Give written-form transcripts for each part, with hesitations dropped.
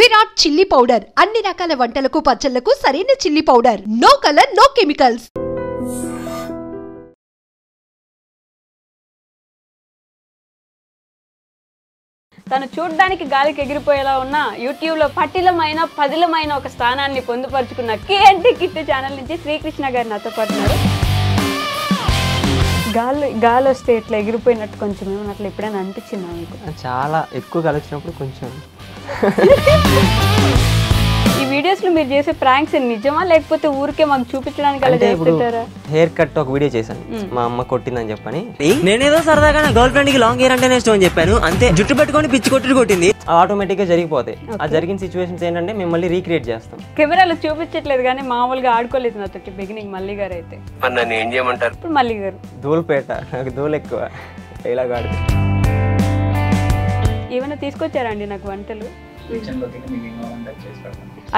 Virat chilli powder అన్ని రకాల వంటలకు పచ్చళ్లకు సరైన chilli powder. No colour no chemicals. తను చూడడానికి గాలికి ఎగిరిపోయేలా ఉన్న యూట్యూబ్లో పటిలమైన పదిలమైన ఒక స్థానాన్ని పొందుపరుచుకున్న కేఎన్టీ కిట్టు ఛానల్ నుంచి శ్రీకృష్ణ గారు నాతో పాటున్నారు. గాలి వస్తే ఇట్లా ఎగిరిపోయినట్టు కొంచెం ఏమన్నా అట్లా ఎప్పుడైనా అనిపించిందా మీకు? చాలా ఎక్కువ గాలి వచ్చినప్పుడు కొంచెం. ఈ వీడియోస్ లో మీరు చేసే ప్రాంక్స్ నిజమా లేకపోతే ఊరికే మాకు చూపించడానికి అలా చేస్తుంటారా? హెయిర్ కట్ ఒక వీడియో చేశాను, మా అమ్మ కొట్టిందని చెప్పని. నేనేదో సరదాగా నా గర్ల్ ఫ్రెండ్ కి లాంగ్ హెయిర్ అంటేనే ఇష్టం అని చెప్పాను, అంతే. జుట్టు పెట్టుకొని పిచ్చి కొట్టుడు కొట్టింది. ఆటోమేటిక్ గా జరిగిపోతాయి. ఆ జరిగిన సిచ్యువేషన్స్ ఏంటంటే మేము మళ్ళీ రీక్రియేట్ చేస్తాం. కెమెరాలో చూపించట్లేదు కానీ మామూలుగా ఆడుకోలేదు నాతో బిగినింగ్. మల్లి గారు అయితే నన్ను ఏం చేయమంటారు? ఇప్పుడు మల్లి గారు ధూళిపేట, నాకు ధూళి ఎక్కువ, ఇలాగ ఆడుతుంది. ఏమైనా తీసుకొచ్చారా అండి నాకు వంటలు?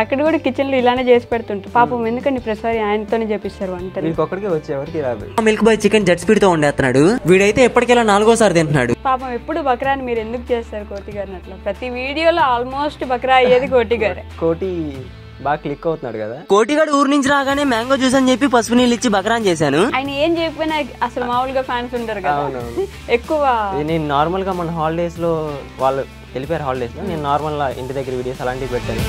అక్కడ కూడా కిచెన్ లో ఇలానే చేసి పెడుతుంటారు పాపం. ఎందుకండి ప్రతిసారి ఆయనతోనే చేపిస్తారు వంటలు? ఇంకొకరికి వచ్చే ఎవరికి రాదు. Milk boy chicken jet speed తో వండేస్తున్నాడు, వీడైతే ఎప్పటికెలా 4వ సారి తింటున్నాడు. పాపం ఎప్పుడు బక్రాని మీరు ఎందుకు చేస్తారు కోటి గారిని అట్లా? ప్రతి వీడియోలో ఆల్మోస్ట్ బక్రా అయ్యేది కోటి గారే. కోటి బాగా క్లిక్ అవుతున్నాడు కదా. కోటిగాడు ఊరు నుంచి రాగానే మ్యాంగో జ్యూస్ అని చెప్పి పసుపు నీళ్ళు ఇచ్చి బక్రాన్ చేశాను. ఆయన ఏం చెప్పినా అసలు మామూలుగా ఫ్యాన్స్ ఉంటారు కదా ఎక్కువ. నేను నార్మల్ గా మన హాలిడేస్ లో వాళ్ళు వెళ్ళిపోయారు, హాలిడేస్ లో నేను నార్మల్ గా ఇంటి దగ్గర వీడియోస్ అలాంటివి పెట్టాను.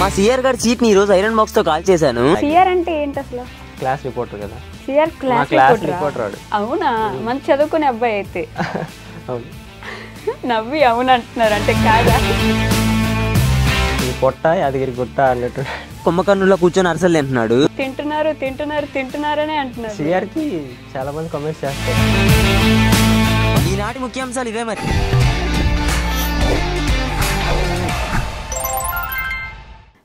మా సిఆర్ గారి సీట్ ని ఈ రోజు ఐరన్ బాక్స్ తో కాల్ చేశాను. సిఆర్ అంటే ఏంటి అసలు? క్లాస్ రిపోర్టర్ కదా. CR class reporter. అవునా? మంచి చదువుకునే అబ్బాయి అయితే. అవును. నవ్వి అవును అంటున్నారు అంటే కాదా? ఈ పొట్ట యాదగిరి గుట్ట అన్నట్టు కుంభకర్ణుల్లో కూర్చొని అరసలు తింటున్నాడు. తింటున్నారు తింటున్నారు తింటున్నారనే అంటున్నారు. సిఆర్ కి చాలా మంది కామెంట్స్ చేస్తారు. ఈనాటి ముఖ్యాంశాలు ఇవే మరి.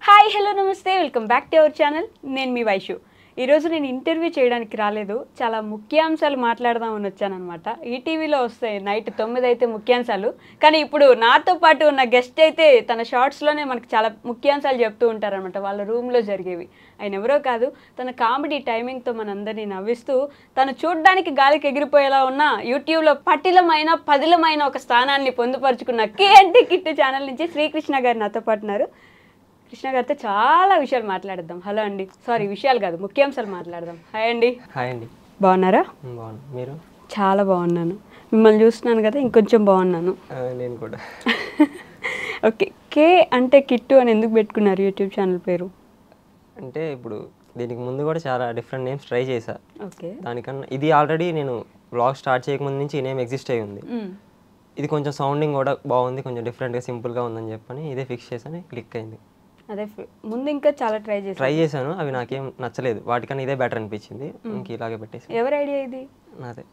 హాయ్ హలో నమస్తే, welcome back to our channel. నేను మీ వైషు. ఈరోజు నేను ఇంటర్వ్యూ చేయడానికి రాలేదు, చాలా ముఖ్యాంశాలు మాట్లాడదామని వచ్చానమాట. ఈటీవీలో వస్తాయి నైట్ 9 అయితే ముఖ్యాంశాలు, కానీ ఇప్పుడు నాతో పాటు ఉన్న గెస్ట్ అయితే తన షార్ట్స్లోనే మనకు చాలా ముఖ్యాంశాలు చెప్తూ ఉంటారనమాట, వాళ్ళ రూమ్లో జరిగేవి. ఆయన ఎవరో కాదు, తన కామెడీ టైమింగ్తో మనందరినీ నవ్విస్తూ తను చూడడానికి గాలికి ఎగిరిపోయేలా ఉన్న యూట్యూబ్లో పటిలమైన పదిలమైన ఒక స్థానాన్ని పొందుపరుచుకున్న కేఎన్టీ కిట్టు ఛానల్ నుంచి శ్రీకృష్ణ గారు నాతో పాటు ఉన్నారు. కృష్ణ గారితో చాలా విషయాలు మాట్లాడదాం. హలో అండి, సారీ విషయాలు కాదు ముఖ్యాంశాలు మాట్లాడదాం. హాయ్ అండి. హాయ్ అండి. బాగున్నారా? బాగున్నాను, మీరు? చాలా బాగున్నాను. మిమ్మల్ని చూస్తున్నాను కదా ఇంకొంచెం బాగున్నాను. నేను కూడా. ఓకే, కే అంటే కిట్టు అని ఎందుకు పెట్టుకున్నారు యూట్యూబ్ ఛానల్ పేరు? అంటే ఇప్పుడు దీనికి ముందు కూడా చాలా డిఫరెంట్ నేమ్స్ ట్రై చేశా. ఓకే. దానికన్నా ఇది ఆల్రెడీ నేను వ్లాగ్ స్టార్ట్ చేయకముందు నుంచి ఈ నేమ్ ఎగ్జిస్ట్ అయ్యి ఉంది. ఇది కొంచెం సౌండింగ్ కూడా బాగుంది, కొంచెం డిఫరెంట్గా సింపుల్గా ఉందని చెప్పని ఇదే ఫిక్స్ చేశాను, క్లిక్ అయింది. అదే ముందు ఇంకా చాలా ట్రై చేశాను, అవి నాకేం నచ్చలేదు, వాటికన్నా ఇదే బెటర్ అనిపించింది, ఇంక ఇలాగే పెట్టేసి. ఎవరి ఐడియా ఇది? నాదే.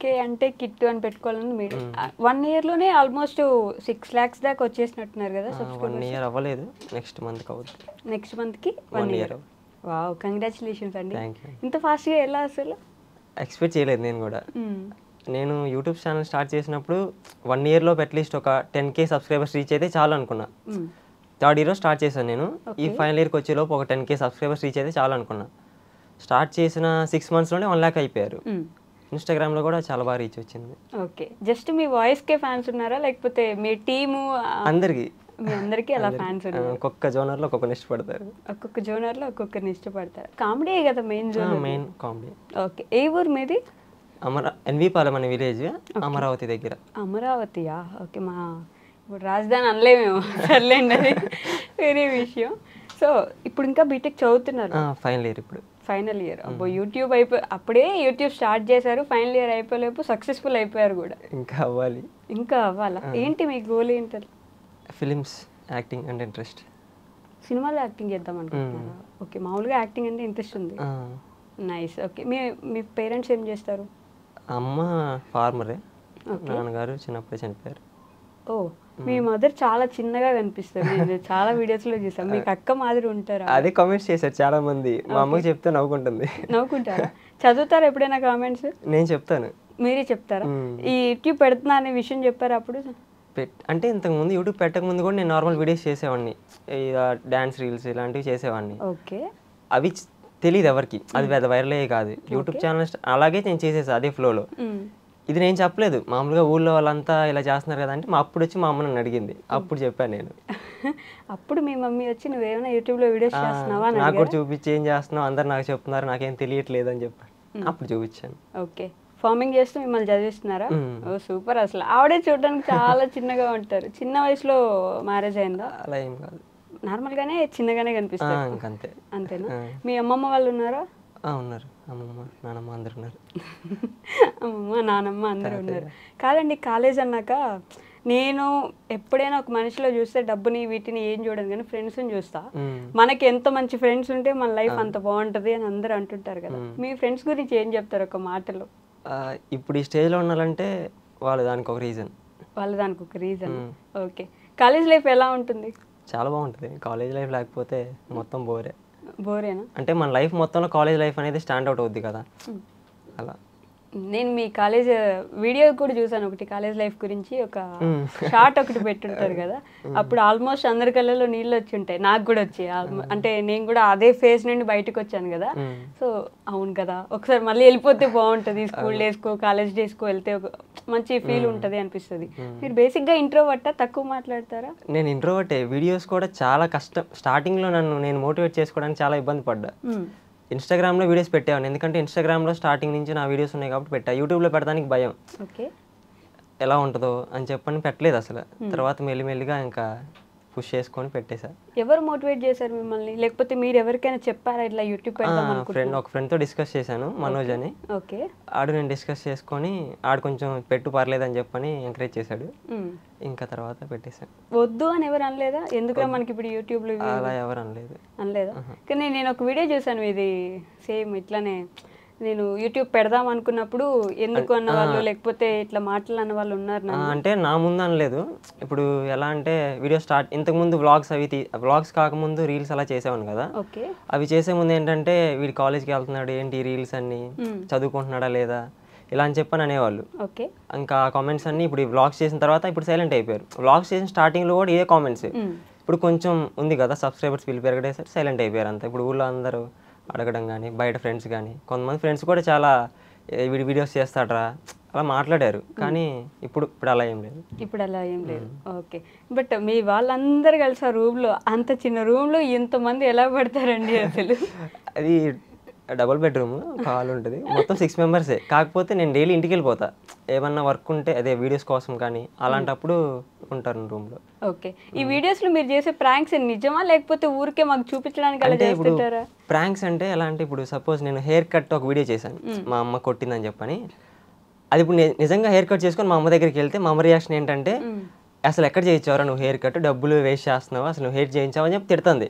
కే అంటే కిట్టు అని పెట్టుకోవాలని మీరు 1 ఇయర్లోనే ఆల్మోస్ట్ 6 lakhs దాకా వచ్చేసినట్టున్నారు కదా. 1 year అవ్వలేదు, నెక్స్ట్ మంత్కి అవుతుంది. నెక్స్ట్ మంత్కి 1 year. వావ్, కంగ్రాచులేషన్స్ అండి. ఇంత ఫాస్ట్గా ఎలా అసలు ఎక్స్పెక్ట్ చేయలేదు నేను కూడా. నేను యూట్యూబ్ ఛానల్ స్టార్ట్ చేసినప్పుడు 1 yearలో అట్లీస్ట్ ఒక 10K సబ్స్క్రైబర్స్ రీచ్ అయితే చాలు అనుకున్నా. 3rd year స్టార్ట్ చేశాను నేను. ఈ ఫైనల్ ఇయర్కి వచ్చేలోపు ఒక 10K సబ్స్క్రైబర్స్ రీచ్ అయితే చాలు అనుకున్నా. స్టార్ట్ చేసిన 6 monthsలోనే 1 lakh అయిపోయారు. ఇన్స్టాగ్రామ్లో కూడా చాలా బాగా రీచ్ వచ్చింది. ఓకే, జస్ట్ మీ వాయిస్కే ఫ్యాన్స్ ఉన్నారా లేకపోతే మీ టీము? అందరికీ, మీ అందరికీ అలా ఫ్యాన్స్ ఉన్నారు. ఒక్కొక్క జోనర్లో ఒక్కొక్కరిని ఇష్టపడతారు. ఒక్కొక్క జోనర్లో ఒక్కొక్కరిని ఇష్టపడతారు. కామెడీ కదా main genre? Main comedy. Okay, ఏ ఊరు మీది? ఎన్వి-పాలెం అనే విలేజ్, అమరావతి దగ్గర. అమరావతియా? ఓకే. మా ఇప్పుడు రాజధాని అనలేమేమో, సర్లేండి అది వేరే విషయం. సో ఇప్పుడు ఇంకా బీటెక్ చదువుతున్నారు? ఫైనల్ ఇయర్ ఇప్పుడు. Final year. అబ్బో, యూట్యూబ్ అప్పుడే యూట్యూబ్ స్టార్ట్ చేశారు, ఫైనల్ ఇయర్ అయిపోలేపు సక్సెస్ఫుల్ అయిపోయారు కూడా. ఇంకా అవ్వాలి. ఇంకా అవ్వాలా? ఏంటి మీ గోల్ ఏంటి? ఫిలిమ్స్, యాక్టింగ్ అంటే ఇంట్రెస్ట్. సినిమాలో యాక్టింగ్ చేద్దాం అనుకుంటున్నారా? ఓకే, మామూలుగా యాక్టింగ్ అంటే ఇంట్రెస్ట్ ఉంది. నైస్. ఓకే, మీ పేరెంట్స్ ఏం చేస్తారు? అమ్మ ఫార్మరే, నాన్నగారు చిన్నప్పుడే చనిపోయారు. ఓ, మీ మదర్ చాలా చిన్నగా కనిపిస్తారు, నేను చాలా వీడియోస్లో చూసాను. మీకు అక్క మాదిరి ఉంటారా? అదే కామెంట్స్ చేశారు చాలా మంది. మా అమ్మకి చెప్తే నవ్వుకుంటుంది. నవ్వుకుంటారా? చదువుతారా ఎప్పుడైనా కామెంట్స్? నేను చెప్తాను. మీరే చెప్తారా? ఈ యూట్యూబ్ పెడుతున్నా అనే విషయం చెప్పారు అప్పుడు? అంటే ఇంతకుముందు యూట్యూబ్ పెట్టకముందు కూడా నేను నార్మల్ వీడియోస్ చేసేవాడిని, డాన్స్ రీల్స్ ఇలాంటివి చేసేవాడిని. ఓకే. అవి తెలియదు ఎవరికి, అది పెద్ద వైరల్ అయ్యే కాదు. యూట్యూబ్ ఛానల్ అలాగే నేను చేసేసా అదే ఫ్లోలో. ఇది నేను చెప్పలేదు, మామూలుగా ఊళ్ళో వాళ్ళంతా ఇలా చేస్తున్నారు కదా అంటే అప్పుడు వచ్చి మా అమ్మ నన్ను అడిగింది, అప్పుడు చెప్పాను నేను. అప్పుడు మీ మమ్మీ వచ్చి నువ్వేమైనా యూట్యూబ్లో వీడియోస్ చేస్తున్నావా అని నాకు కూడా చూపించి ఏం చేస్తున్నావు, అందరు నాకు చెప్తున్నారు, నాకేం తెలియట్లేదు అని చెప్పాను. అప్పుడు చూపించాను. ఓకే, ఫార్మింగ్ చేస్తూ మిమ్మల్ని చదివిస్తున్నారా? ఓ సూపర్. అసలు ఆవిడే చూడడానికి చాలా చిన్నగా ఉంటారు. చిన్న వయసులో మ్యారేజ్ అయిందా? అలా ఏం కాదు, నార్మల్గానే చిన్నగానే కనిపిస్తారు. ఇంకంతే. అంతేనా? మీ అమ్మమ్మ వాళ్ళు ఉన్నారా? ఉన్నారు, అమ్మమ్మ నానమ్మ అందరు ఉన్నారు. అమ్మమ్మ నానమ్మ అందరూ ఉన్నారు. కాదండి, కాలేజ్ అన్నాక నేను ఎప్పుడైనా ఒక మనిషిలో చూస్తే డబ్బుని వీటిని ఏం చూడను, కానీ ఫ్రెండ్స్ని చూస్తా. మనకి ఎంత మంచి ఫ్రెండ్స్ ఉంటే మన లైఫ్ అంత బాగుంటుంది అని అందరూ అంటుంటారు కదా. మీ ఫ్రెండ్స్ గురించి ఏం చెప్తారు ఒక మాటలో? ఇప్పుడు ఈ స్టేజ్లో ఉండాలంటే వాళ్ళు దానికి ఒక రీజన్. ఓకే, కాలేజ్ లైఫ్ ఎలా ఉంటుంది? చాలా బాగుంటుంది. కాలేజ్ లైఫ్ లేకపోతే మొత్తం బోరేనా? అంటే మన లైఫ్ మొత్తంలో కాలేజ్ లైఫ్ అనేది స్టాండ్ అవుట్ అవుద్ది కదా అలా. నేను మీ కాలేజ్ వీడియో కూడా చూసాను ఒకటి, కాలేజ్ లైఫ్ గురించి ఒక షార్ట్ ఒకటి పెట్టుంటారు కదా. అప్పుడు ఆల్మోస్ట్ అందరి కళ్ళలో నీళ్ళు వచ్చి ఉంటాయి, నాకు కూడా వచ్చి. అంటే నేను కూడా అదే ఫేజ్ నుండి బయటకు వచ్చాను కదా. సో అవును కదా, ఒకసారి మళ్ళీ వెళ్ళిపోతే బాగుంటుంది, స్కూల్ డేస్కో కాలేజ్ డేస్కో వెళ్తే ఒక మంచి ఫీల్ ఉంటుంది అనిపిస్తుంది. మీరు బేసిక్గా ఇంట్రోవర్టా, తక్కువ మాట్లాడతారా? నేను ఇంట్రోవర్టే. వీడియోస్ కూడా చాలా కష్టం. స్టార్టింగ్లో నేను మోటివేట్ చేసుకోవడానికి చాలా ఇబ్బంది పడ్డా. ఇన్స్టాగ్రామ్లో వీడియోస్ పెట్టాను, ఎందుకంటే ఇన్స్టాగ్రామ్లో స్టార్టింగ్ నుంచి నా వీడియోస్ ఉన్నాయి కాబట్టి పెట్టా. యూట్యూబ్లో పెట్టడానికి భయం, ఎలా ఉంటుందో అని చెప్పని పెట్టలేదు అసలు. తర్వాత మెల్లిమెల్లిగా ఇంకా పుష్ చేసుకొని పెట్టేశా. ఎవరు మోటివేట్ చేశారు మిమ్మల్ని, లేకపోతే మీరు ఎవరికైనా చెప్పారా ఇట్లా యూట్యూబ్ పెడదాం? ఒక ఫ్రెండ్తో డిస్కస్ చేశాను, మనోజ్ అని. ఆడు నేను డిస్కస్ చేసుకొని ఆడు కొంచెం పెట్టు పర్లేదు అని చెప్పని ఎంకరేజ్ చేశాడు. ఇంకా తర్వాత పెట్టేశాను. వద్దు అని ఎవరు అనలేదా? ఎందుకంటే మనకి ఇప్పుడు యూట్యూబ్లో అలా ఎవరు అనలేదా? కానీ నేను ఒక వీడియో చూసాను, ఇది సేమ్ ఇట్లానే. నేను యూట్యూబ్ పెడదాం అనుకున్నప్పుడు ఎందుకు అన్న వాళ్ళు, లేకపోతే ఇట్లా మాటలు అన్న వాళ్ళు ఉన్నారు. అంటే నా ముందు అనలేదు. ఇప్పుడు ఎలా అంటే వీడియో ఇంతకుముందు వ్లాగ్స్ కాకముందు రీల్స్ అలా చేసేవాను కదా. అవి చేసే ముందు ఏంటంటే వీడి కాలేజ్కి వెళ్తున్నాడు ఏంటి రీల్స్ అన్ని, చదువుకుంటున్నాడా లేదా ఇలా అని చెప్పని అనేవాళ్ళు. ఇంకా కామెంట్స్ అన్ని ఇప్పుడు వ్లాగ్స్ చేసిన తర్వాత ఇప్పుడు సైలెంట్ అయిపోయారు. వ్లాగ్స్ చేసిన స్టార్టింగ్లో కూడా ఇదే కామెంట్స్. ఇప్పుడు కొంచెం ఉంది కదా సబ్స్క్రైబర్స్ వీళ్ళు పెరగడేసరికి సైలెంట్ అయిపోయారు అంతా. ఇప్పుడు ఊళ్ళో అందరూ అడగడం కానీ, బయట ఫ్రెండ్స్ కానీ, కొంతమంది ఫ్రెండ్స్ కూడా చాలా వీడియోస్ చేస్తాడరా అలా మాట్లాడారు. కానీ ఇప్పుడు అలా ఏం లేదు. ఓకే, బట్ మీ వాళ్ళందరూ కలిసి ఆ రూమ్లో, అంత చిన్న రూమ్లో ఇంతమంది ఎలా పడతారండి అసలు? అది డబుల్ బెడ్రూమ్, హాల్ ఉంటుంది, మొత్తం 6 మెంబర్సే. కాకపోతే నేను డైలీ ఇంటికి వెళ్ళిపోతా, ఏమన్నా వర్క్ ఉంటే అదే వీడియోస్ కోసం కానీ అలాంటప్పుడు ఉంటారు రూమ్లో. ఓకే, ఈ వీడియోస్లో మీరు చేసే ప్రాంక్స్ నిజమా, లేకపోతే ఊరికే మాకు చూపించడానికి అలా చేస్తుంటారా? ప్రాంక్స్ అంటే ఎలా అంటే ఇప్పుడు సపోజ్ నేను హెయిర్ కట్ ఒక వీడియో చేశాను, మా అమ్మ కొట్టిందని చెప్పని. అది ఇప్పుడు నిజంగా హెయిర్ కట్ చేసుకొని మా అమ్మ దగ్గరికి వెళ్తే మా అమ్మ రియాక్షన్ ఏంటంటే, అసలు ఎక్కడ చేయించావరా నువ్వు హెయిర్ కట్, డబ్బులు వేస్ట్ చేస్తున్నావు, అసలు నువ్వు హెయిర్ చేయించావు అని చెప్పి తిడుతుంది.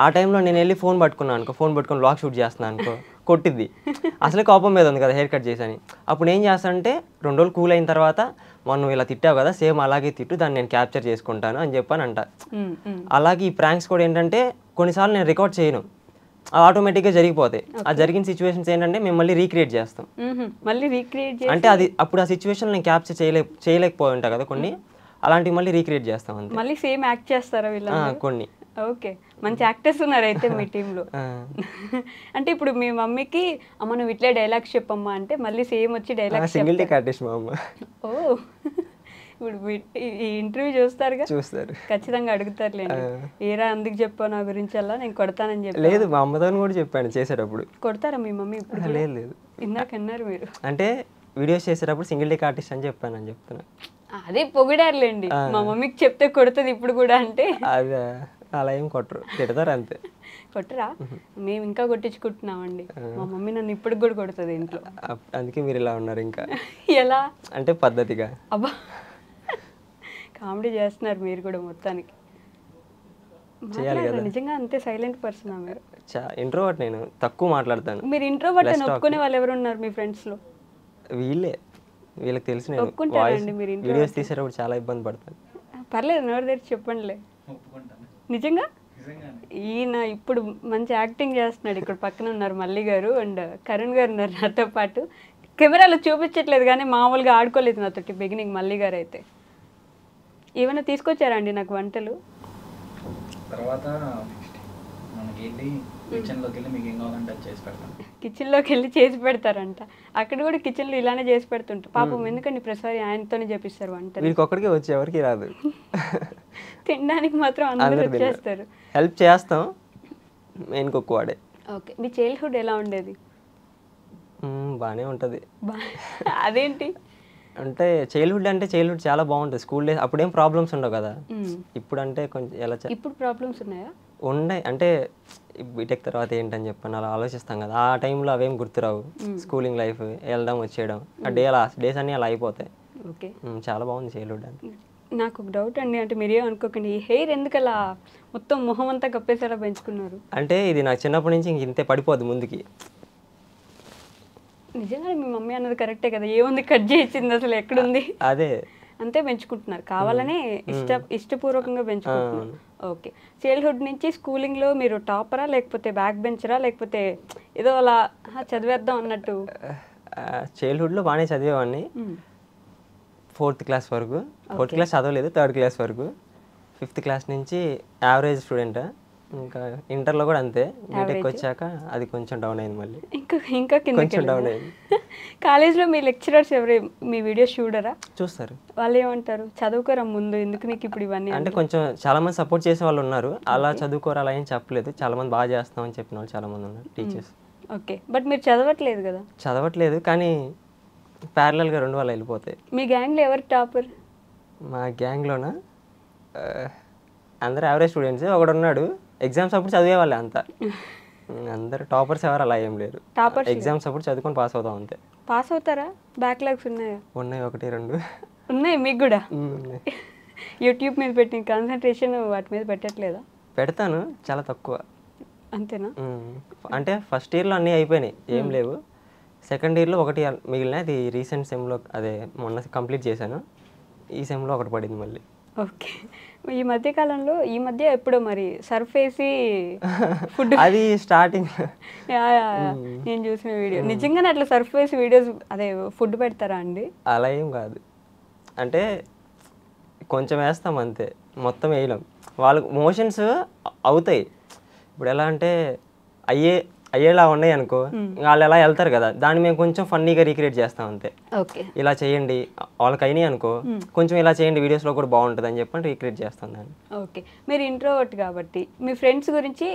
ఆ టైంలో నేను వెళ్ళి ఫోన్ పట్టుకున్నాను అనుకో, ఫోన్ పట్టుకొని వ్లాగ్ షూట్ చేస్తున్నాను అనుకో, కొట్టిద్ది. అసలే కోపం మీద ఉంది కదా హెయిర్ కట్ చేశాను. అప్పుడు ఏం చేస్తానంటే 2 రోజులు కూల్ అయిన తర్వాత, నువ్వు ఇలా తిట్టావు కదా సేమ్ అలాగే తిట్టు, దాన్ని నేను క్యాప్చర్ చేసుకుంటాను అని చెప్పని అంట. అలాగే ఈ ప్రాంక్స్ కూడా ఏంటంటే కొన్నిసార్లు నేను రికార్డ్ చేయను, ఆటోమేటిక్గా జరిగిపోతాయి. ఆ జరిగిన సిచ్యువేషన్స్ ఏంటంటే మేము మళ్ళీ రీక్రియేట్ చేస్తాం. అంటే అది అప్పుడు ఆ సిచ్యువేషన్ నేను క్యాప్చర్ చేయలేకపోయి ఉంటా కదా కొన్ని, అలాంటివి మళ్ళీ రీక్రియేట్ చేస్తాం అంతే. మళ్ళీ సేమ్ యాక్ట్ చేస్తారా వీళ్ళు కొన్ని? ఓకే, మంచి యాక్టర్స్ ఉన్నారు అయితే మీ టీంలో. అంటే ఇప్పుడు మీ మమ్మీకి అమ్మ నువ్వు ఇట్లే డైలాగ్స్ చెప్పమ్మా అంటే మళ్ళీ సేమ్ వచ్చి డైలాగ్స్ సింగిల్ టేక్ ఆర్టిస్ట్ మా అమ్మ. ఓ, ఇప్పుడు ఈ ఇంటర్వ్యూ చూస్తారు, ఖచ్చితంగా అడుగుతారులేండి, ఏరా అందుకు చెప్పావు నా గురించి అలా నేను కొడతానని చెప్పి. లేదు, మా అమ్మతో కూడా చెప్పాను చేసేటప్పుడు. కొడతారా మీ మమ్మీ ఇప్పుడు? లేదు, ఇందాక అన్నారు మీరు. అంటే వీడియోస్ చేసేటప్పుడు సింగిల్ టేక్ ఆర్టిస్ట్ అని చెప్పానని చెప్తున్నా. అదే పొగిడారులేండి, మా మమ్మీకి చెప్తే కొడుతుంది ఇప్పుడు కూడా అంటే. అదే అలా ఏం కొట్టరు, తిడతారు అంతే. కొట్టరా? మేము ఇంకా కొట్టించుకుంటున్నామండి, మా మమ్మీ నన్ను ఇప్పుడు కూడా కొడుతుంది ఇంట్లో. అందుకే మీరు ఇలా ఉన్నారు ఇంకా. ఎలా అంటే పద్ధతిగా. అబ్బా, కామెడీ చేస్తున్నారు మీరు కూడా మొత్తానికి. చేయాలి కదా, నిజంగా అంతే సైలెంట్ పర్సన్ మీరు? ఇంట్రోవర్ట్, నేను తక్కువ మాట్లాడతాను. మీరు ఇంట్రోవర్ట్ అని ఒప్పుకునే వాళ్ళు ఎవరు ఉన్నారు మీ ఫ్రెండ్స్లో? వీళ్ళకి తెలిసి నేను వీడియోస్ తీసేటప్పుడు చాలా ఇబ్బంది పడతాను. పర్లేదు, నోరు తెరిచి చెప్పండిలే. నిజంగా ఈయన ఇప్పుడు మంచి యాక్టింగ్ చేస్తున్నాడు. ఇక్కడ పక్కన ఉన్నారు మల్లి గారు అండ్ కరుణ్ గారు ఉన్నారు నాతో పాటు. కెమెరాలో చూపించట్లేదు కానీ మామూలుగా ఆడుకోలేదు నాతోటి బిగినింగ్. మల్లి గారు అయితే ఏమైనా తీసుకొచ్చారా అండి నాకు వంటలు? తర్వాత మనకి వెళ్ళి కిచెన్లోకి వెళ్ళి మీకు ఏం కావాలంటే అది చేసి పెడతాను. కిచెన్లోకి వెళ్ళి చేసి పెడతారంట. అక్కడ కూడా కిచెన్లో ఇలానే చేసి పెడుతుంటారు. పాపం ఎందుకండి ప్రతిసారి ఆయనతోనే చేపిస్తారు వంట. వీళ్ళకి ఒక్కడికే వచ్చి ఎవరికి రాదు. తినడానికి మాత్రం అందరూ వచ్చేస్తారు. హెల్ప్ చేస్తాం, మెయిన్ కుక్ వాడే. ఓకే, మీ చైల్డ్హుడ్ ఎలా ఉండేది? బాగానే ఉంటుంది. అదేంటి అంటే చైల్డ్హుడ్ చాలా బాగుంటుంది. స్కూల్ డేస్ అప్పుడేం ప్రాబ్లమ్స్ ఉండవు కదా. ఇప్పుడు అంటే కొంచెం ఎలా ఇప్పుడు ప్రాబ్లమ్స్ ఉన్నాయా? ఉన్నాయి. అంటే బీటెక్ తర్వాత ఏంటని చెప్పని అలా ఆలోచిస్తాం కదా. ఆ టైంలో అవేం గుర్తురావు. స్కూలింగ్ లైఫ్, వెళ్ళడం వచ్చేయడం, ఆ డేస్ అన్నీ అలా అయిపోతాయి. ఓకే, చాలా బాగుంది చైల్డ్హుడ్ అంటే. నాకు ఒక డౌట్ అండి, అంటే మీరేం అనుకోకండి, ఈ హెయిర్ ఎందుకు అలా మొత్తం మొహం అంతా కప్పేసేలా పెంచుకున్నారు? అంటే ఇది నాకు చిన్నప్పటి నుంచి ఇంక ఇంతే పడిపోద్ది ముందుకి. నిజంగా మీ మమ్మీ అన్నది కరెక్టే కదా, ఏముంది కట్ చేయించింది అసలు ఎక్కడుంది? అదే అంతే పెంచుకుంటున్నారు, కావాలనే ఇష్టపూర్వకంగా పెంచుకుంటున్నారు. ఓకే, చైల్డ్హుడ్ నుంచి స్కూలింగ్లో మీరు టాపరా లేకపోతే బ్యాక్ బెంచరా లేకపోతే ఏదో అలా చదివేద్దాం అన్నట్టు? చైల్డ్హుడ్లో బాగానే చదివేవాడిని. 4th క్లాస్ వరకు. 4th క్లాస్ చదవలేదు, 3rd క్లాస్ వరకు. 5th క్లాస్ నుంచి యావరేజ్ స్టూడెంట్. ఇంకా ఇంటర్లో కూడా అంతే. బీటెక్ వచ్చాక అది కొంచెం డౌన్ అయింది, మళ్ళీ ఇంకా కొంచెం డౌన్ అయింది. కాలేజ్లో మీ లెక్చరర్స్ ఎవరు మీ వీడియోస్ చూడరా? చూస్తారు. వాళ్ళు ఏమంటారు? చదువుకోరా ముందు, ఎందుకు నీకు ఇప్పుడు ఇవన్నీ? అంటే కొంచెం చాలా మంది సపోర్ట్ చేసే వాళ్ళు ఉన్నారు. అలా చదువుకోరా అలా ఏం చెప్పలేదు. చాలా మంది బాగా చేస్తామని చెప్పిన వాళ్ళు చాలా మంది ఉన్నారు, టీచర్స్. ఓకే, బట్ మీరు చదవట్లేదు కదా? చదవట్లేదు, కానీ ప్యారలల్గా 2 వాళ్ళు వెళ్ళిపోతాయి. మీ గ్యాంగ్లో ఎవరు టాపర్? మా గ్యాంగ్లోనా అందరు యావరేజ్ స్టూడెంట్స్. ఒకడు ఉన్నాడు ఎగ్జామ్స్ అప్పుడు చదివేవాళ్ళే అంతా. అందరు టాపర్స్ ఎవరు అలా ఏం లేరు. ఎగ్జామ్స్ అప్పుడు చదువుకొని పాస్ అవుతాం అంతే. పాస్ అవుతారా? బ్యాక్లాగ్స్ ఉన్నాయా? ఉన్నాయి, 1, 2 ఉన్నాయి మీకు కూడా. యూట్యూబ్ మీద పెట్టిన కాన్సన్ట్రేషన్ వాటి మీద పెట్టట్లేదా? పెడతాను, చాలా తక్కువ. అంతేనా? అంటే ఫస్ట్ ఇయర్లో అన్నీ అయిపోయినాయి, ఏం లేవు. సెకండ్ ఇయర్లో 1 మిగిలిన, అది రీసెంట్ సెమ్లో, అదే మొన్న కంప్లీట్ చేశాను. ఈ సెమ్లో 1 పడింది మళ్ళీ. ఓకే, ఈ మధ్య కాలంలో ఎప్పుడో మరి సర్ఫ్ వేసి ఫుడ్ అది స్టార్టింగ్ నేను చూసిన వీడియో. నిజంగానే అట్లా సర్ఫ్ వేసి వీడియోస్ అదే ఫుడ్ పెడతారా అండి? అలా ఏం కాదు, అంటే కొంచెం వేస్తాం అంతే, మొత్తం వేయలేం. వాళ్ళకి మోషన్స్ అవుతాయి. ఇప్పుడు ఎలా అంటే అయ్యేలా ఉన్నాయి అనుకో, వాళ్ళు ఎలా వెళ్తారు కదా, దాన్ని మేము కొంచెం ఫన్నీగా రీక్రియేట్ చేస్తాం అంతే. ఓకే, ఇలా చేయండి, వాళ్ళకి అయినాయి అనుకో, కొంచెం ఇలా చేయండి వీడియోస్లో కూడా బాగుంటుంది అని చెప్పని రీక్రియేట్ చేస్తాం దాన్ని. ఓకే, మీరు ఇంట్రోవర్ట్ కాబట్టి మీ ఫ్రెండ్స్ గురించి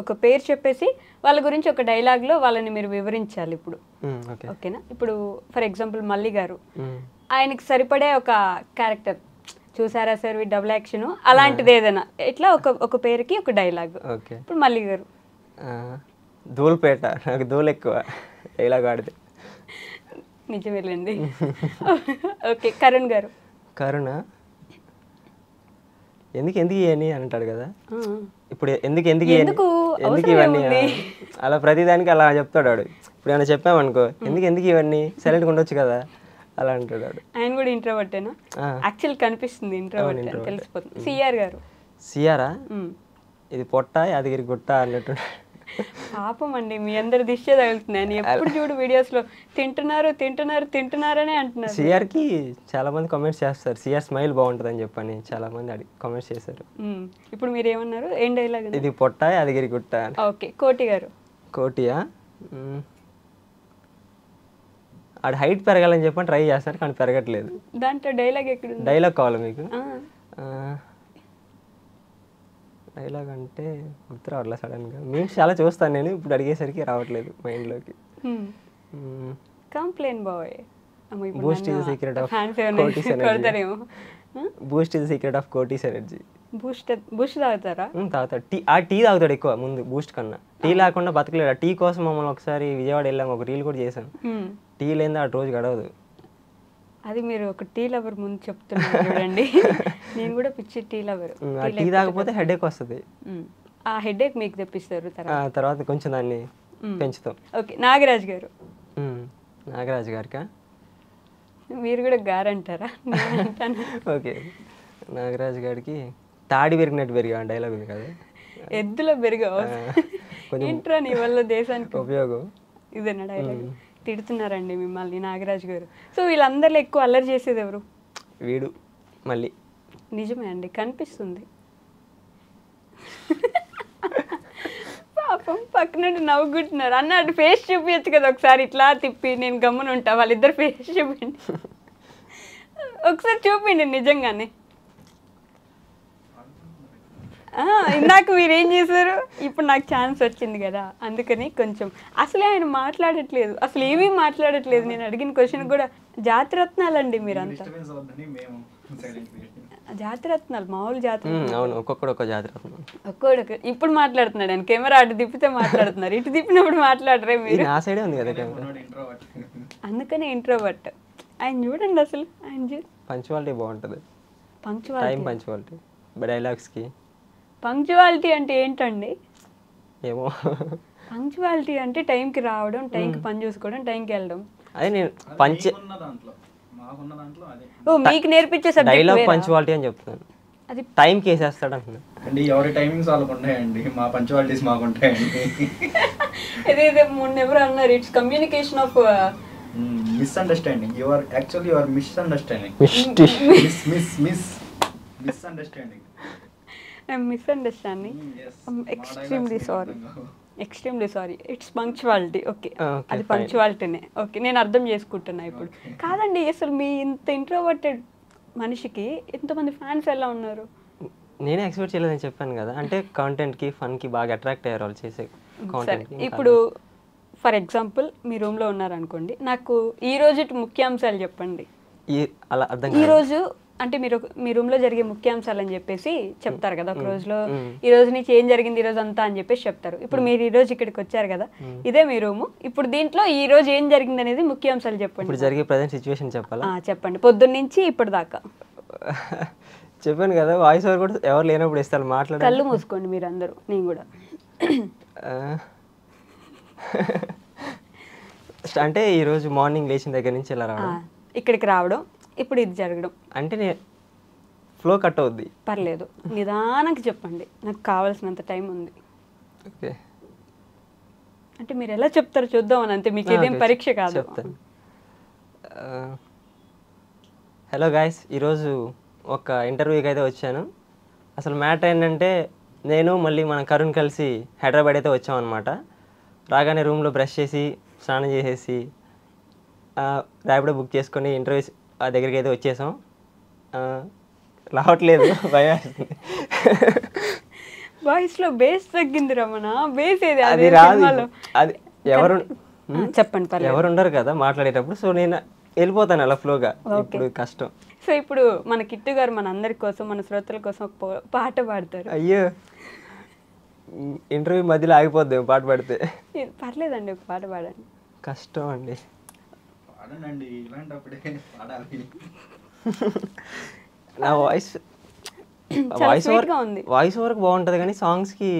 ఒక పేరు చెప్పేసి వాళ్ళ గురించి ఒక డైలాగ్లో వాళ్ళని మీరు వివరించాలి ఇప్పుడు. ఓకేనా? ఇప్పుడు ఫర్ ఎగ్జాంపుల్ మల్లి గారు, ఆయనకి సరిపడే ఒక క్యారెక్టర్ చూసారా సార్, డబుల్ యాక్షన్ అలాంటిది ఏదైనా, ఇట్లా ఒక పేరుకి ఒక డైలాగ్. ఓకే, ఇప్పుడు మల్లి గారు, ధూల్పేట, నాకు ధూళ్ ఎక్కువ డైలాగ్ ఆడితే. నిజమేలేండి. ఓకే, కరుణ్ గారు, కరుణ ఎందుకు ఇవన్నీ అని అంటాడు కదా. ఇప్పుడు ఎందుకు ఇవన్నీ అలా ప్రతిదానికి అలా చెప్తాడు వాడు. ఇప్పుడు ఏమైనా చెప్పామనుకో, ఎందుకు ఇవన్నీ, సైలెంట్గా ఉండొచ్చు కదా అలా అంటాడు వాడు. ఆయన కూడా ఇంట్రోవర్టేనా? యాక్చువల్ కనిపిస్తుంది ఇంట్రోవర్ట్ అని తెలిసిపోతుంది. సిఆర్ గారు, సిఆరా ఇది పొట్ట యాదగిరి గుట్ట అన్నట్టు. పాపం అండి, మీ అందరి దిష్టి తగులుతున్నాయి. ఎప్పుడు చూడు వీడియోస్ లో తింటున్నారనే అంటున్నారు. సిఆర్కి చాలా మంది కామెంట్స్ చేస్తారు, సిఆర్ స్మైల్ బాగుంటుంది అని చెప్పని చాలా మంది కామెంట్స్ చేశారు. ఇప్పుడు మీరు ఏమన్నారు? ఏం డైలాగ్? ఇది పొట్ట యాదగిరి గుట్ట. ఓకే, కోటి గారు, కోటియా ఆడు హైట్ పెరగాలని చెప్పని ట్రై చేస్తారు, కానీ పెరగట్లేదు. దాంట్లో డైలాగ్ ఎక్కడ? డైలాగ్ కావాలి మీకు? డైలాగ్ అంటే గుర్తు రావట్లేదు సడన్గా. మీమ్స్ చాలా చూస్తాను నేను, ఇప్పుడు అడిగేసరికి రావట్లేదు మైండ్లోకి. Complan boy, Boost is the secret of కోటీస్ energy. Boost is the secret of కోటీస్ ఎనర్జీ. బూస్ట్ తాగుతారా? తాగుతాడు. టీ తాగుతాడు ఎక్కువ ముందు బూస్ట్ కన్నా. టీ లేకుండా బతకలేడు. ఆ టీ కోసం మమ్మల్ని ఒకసారి విజయవాడ వెళ్ళాము, ఒక రీల్ కూడా చేశాను. టీ లేని ఆ రోజు గడవదు. అది మీరు ఒక టీ లవర్ ముందు చెప్తున్నారు చూడండి. నేను కూడా పిచ్చి టీ లవర్. టీ తాగకపోతే హెడేక్ వస్తుంది. ఆ హెడేక్ మీకు తెప్పిస్తారు తర్వాత కొంచెం దాన్ని పెంచుతాం. ఓకే, నాగరాజ్ గారు. నాగరాజ్ గారికా? మీరు కూడా గారు అంటారా? ఓకే, నాగరాజ్ గారికి తాడి పెరిగినట్టు పెరిగా డైలాగ్ ఉంది కదా. ఎద్దులో పెరిగావు ఏంట్రా నీ వల్ల దేశానికి ఉపయోగం, ఇదేనా డైలాగ్? తిడుతున్నారండి మిమ్మల్ని నాగరాజ్ గారు. సో వీళ్ళందరిలో ఎక్కువ అల్లరి చేసేది ఎవరు? వీడు మళ్ళీ. నిజమే అండి, కనిపిస్తుంది. పాపం పక్క నుండి నవ్వుకుంటున్నారు. అన్న అటు ఫేస్ చూపించచ్చు కదా ఒకసారి, ఇట్లా తిప్పి నేను గమ్మున ఉంటా, వాళ్ళిద్దరు ఫేస్ చూపిండి ఒకసారి చూపిండి నిజంగానే. ఇందాక మీరు ఏం చేశారు, ఇప్పుడు నాకు ఛాన్స్ వచ్చింది కదా అందుకని కొంచెం. అసలే ఆయన మాట్లాడట్లేదు, అసలు ఏమీ మాట్లాడట్లేదు. నేను అడిగిన క్వశ్చన్ కూడా జాతిరత్నాలండి మీరంతా. జాతిరత్నాలు మామూలు జాతి. అవును, ఒక్కొక్కడు ఒక జాతిరత్నం. ఒక్కొక్క ఇప్పుడు మాట్లాడుతున్నాడు ఆయన. కెమెరా అటు తిప్పితే మాట్లాడుతున్నారు, ఇటు తిప్పినప్పుడు మాట్లాడరే మీరు. నా సైడే ఉంది కదా కెమెరా, అందుకనే ఇంట్రోవర్ట్. ఆయన చూడండి అసలు, ఆయన పంచువాలిటీ బాగుంటుంది. Punctuality, punctuality డైలాగ్స్కి. పంక్చువాలిటీ అంటే ఏంటండి? ఏమో, పంక్చువాలిటీ అంటే టైంకి రావడం, టైంకి పని చూసుకోవడం, టైంకి వెళ్ళడం. అదే నేను పంచే ఓ మీకు నేర్పించే సబ్జెక్ట్ డైలాగ్ పంచువాలిటీ అని చెప్తున్నాను. అది టైంకి వేసేస్తాడు అంటున్నాను అండి. ఎవరి టైమింగ్స్ వాళ్ళకు ఉంటాయండి, మా పంచువాలిటీస్ మాకు ఉంటాయండి. ఇదే మొన్న ఎవరు అన్నారు, it's communication of misunderstanding. You are actually you are misunderstanding. Misunderstanding. Misunderstanding. Extremely sorry. It's punctuality. Okay, అది పంక్చువాలిటీనే. ఓకే, నేను అర్థం చేసుకుంటున్నా ఇప్పుడు. కాదండి, అసలు మీ ఇంత ఇంట్రోవర్టెడ్ మనిషికి ఎంతమంది ఫ్యాన్స్ ఎలా ఉన్నారు? నేనే ఎక్స్పెక్ట్ చేయలేదని చెప్పాను కదా. అంటే కంటెంట్కి ఫన్కి బాగా అట్రాక్ట్ అయ్యారు వాళ్ళు చేసే కాంటెంట్. ఇప్పుడు ఫర్ ఎగ్జాంపుల్ మీ రూమ్లో ఉన్నారనుకోండి, నాకు ఈ రోజు ముఖ్యాంశాలు చెప్పండి. అలా అర్థం ఈ రోజు అంటే మీరు మీ రూమ్లో జరిగే ముఖ్యాంశాలు అని చెప్పేసి చెప్తారు కదా. ఒక రోజులో ఈ రోజు నుంచి ఏం జరిగింది ఈ రోజు అంతా అని చెప్పేసి చెప్తారు. ఇప్పుడు మీరు ఈ రోజు ఇక్కడికి వచ్చారు కదా, ఇదే మీ రూము. ఇప్పుడు దీంట్లో ఈ రోజు ఏం జరిగింది అనేది ముఖ్యాంశాలు చెప్పండి. ఇప్పుడు జరిగే ప్రజెంట్ సిచ్యువేషన్ చెప్పాలా? చెప్పండి, పొద్దున్న నుంచి ఇప్పటి దాకా. చెప్పాను కదా, వాయిస్ ఓవర్ కూడా ఎవరు లేనప్పుడు ఇస్తారు మాట్లాడాలి. కళ్ళు మూసుకోండి మీరు అందరూ, నేను కూడా. అంటే ఈరోజు మార్నింగ్ లేచిన దగ్గర నుంచి ఇలా రావడం, ఇక్కడికి రావడం, ఇప్పుడు ఇది జరగడం. అంటే నేను ఫ్లో కట్ అవుద్ది. పర్లేదు, నిదానంగా చెప్పండి, నాకు కావాల్సినంత టైం ఉంది. ఓకే, అంటే మీరు ఎలా చెప్తారో చూద్దామని, అంతే. మీకు ఇదేం పరీక్ష కాదు. చెప్తాను. హలో గాయస్, ఈరోజు ఒక ఇంటర్వ్యూకి అయితే వచ్చాను. అసలు మ్యాటర్ ఏంటంటే, నేను మళ్ళీ మన కరుణ్ కలిసి హైదరాబాద్ అయితే వచ్చామన్నమాట. రాగానే రూమ్లో బ్రష్ చేసి స్నానం చేసేసి ర్యాపిడో బుక్ చేసుకొని ఇంటర్వ్యూ దగ్గరికి అయితే వచ్చేసాం. రావట్లేదు, భయం. వాయిస్లో బేస్ తగ్గింది రమణ. బేస్ ఏది? అది రాదు. అది ఎవరు చెప్పండి, ఎవరు ఉండరు కదా మాట్లాడేటప్పుడు. సో నేను వెళ్ళిపోతాను అలా ఫ్లోగా. ఇప్పుడు కష్టం. సో ఇప్పుడు మన కిట్టు గారు మన అందరి కోసం, మన శ్రోతల కోసం ఒక పాట పాడతారు. అయ్యో, ఇంటర్వ్యూ మధ్యలో ఆగిపోద్ది పాట పాడితే. పర్లేదండి, ఒక పాట పాడండి. కష్టం అండి. పాడనండి, ఇలాంటప్పుడే పాడాలి. నా వాయిస్ వాయిస్ ఓవర్ బాగుంటది కానీ సాంగ్స్ కి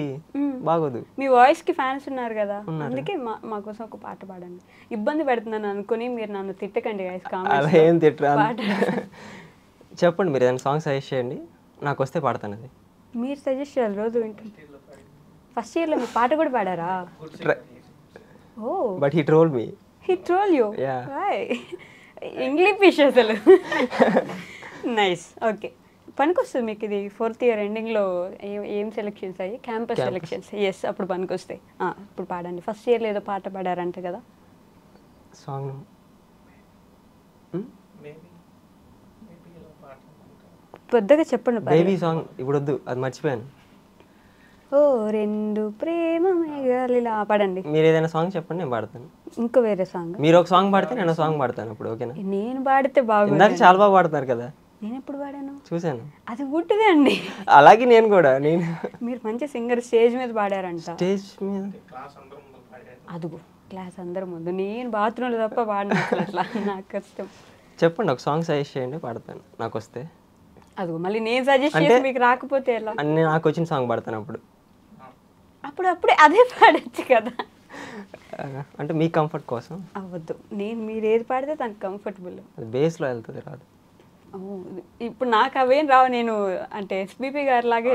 బాగోదు. మీ వాయిస్ కి ఫ్యాన్స్ ఉన్నారు కదా, అందుకే మా కోసం ఒక పాట పాడండి. ఇబ్బంది పెడుతున్నాను అనుకుని మీరు నన్ను తిట్టకండి గైస్. అలా ఏం తిట్టరా, చెప్పండి. మీరు ఏదైనా సాంగ్ సజెస్ట్ చేయండి, నాకు వస్తే పాడతాను. అది మీరు సజెస్ట్ చేయాలి, రోజు వింటాను. ఫస్ట్ ఇయర్లో మీరు పాట కూడా పాడారా? Oh, but he troll me. He troll you? Why? English fish అసలు. నైస్. ఓకే, పనికొస్తుంది మీకు ఇది. 4th ఇయర్ ఎండింగ్లో ఏం సెలెక్షన్స్ అయ్యి? Campus selections. ఎస్, అప్పుడు పనికొస్తాయి. ఇప్పుడు పాడండి. ఫస్ట్ ఇయర్లో ఏదో పాట పాడారంట కదా సాంగ్. పెద్దగా చెప్పండి. బేబీ సాంగ్ ఇప్పుడు వద్దు, అది మర్చిపోయాను. ఓ రెండు ప్రేమ మేఘాలిలా పాడండి. మీరు ఏదైనా సాంగ్ చెప్పండి, నేను పాడతాను. ఇంకో వేరే సాంగ్. మీరు ఒక సాంగ్ పాడితే నేను సాంగ్ పాడతాను. ఇప్పుడు ఓకేనా? నేను పాడితే బాగుంది. ఇందాక చాలా బాగా పాడుతున్నారు కదా. నేను ఎప్పుడు పాడాను? చూశాను. అది గుడ్డిదే అండి. అలాగే నేను కూడా. మీరు మంచి సింగర్, స్టేజ్ మీద పాడారంట. స్టేజ్ మీద అదుగు క్లాస్ అందరి ముందు. నేను బాత్రూంలో తప్ప పాడిన అట్లా, నాకు కష్టం. చెప్పండి, ఒక సాంగ్ సజెస్ట్ చేయండి, పాడతాను నాకు వస్తే. అదుగు మళ్ళీ నేను సజెస్ట్ చేసి మీకు రాకపోతే ఎలా? నేను నాకు వచ్చిన సాంగ్ పాడతాను. అప్పుడే అదే పాడచ్చు కదా. అంటే మీ కంఫర్ట్ కోసం అవ్వద్దు. మీరు ఏది పాడితే తనకు కంఫర్టబుల్. అది బేస్లో వెళ్తుంది, రాదు. ఇప్పుడు నాకు అవేం రావు. నేను అంటే ఎస్బీపీ గారి లాగే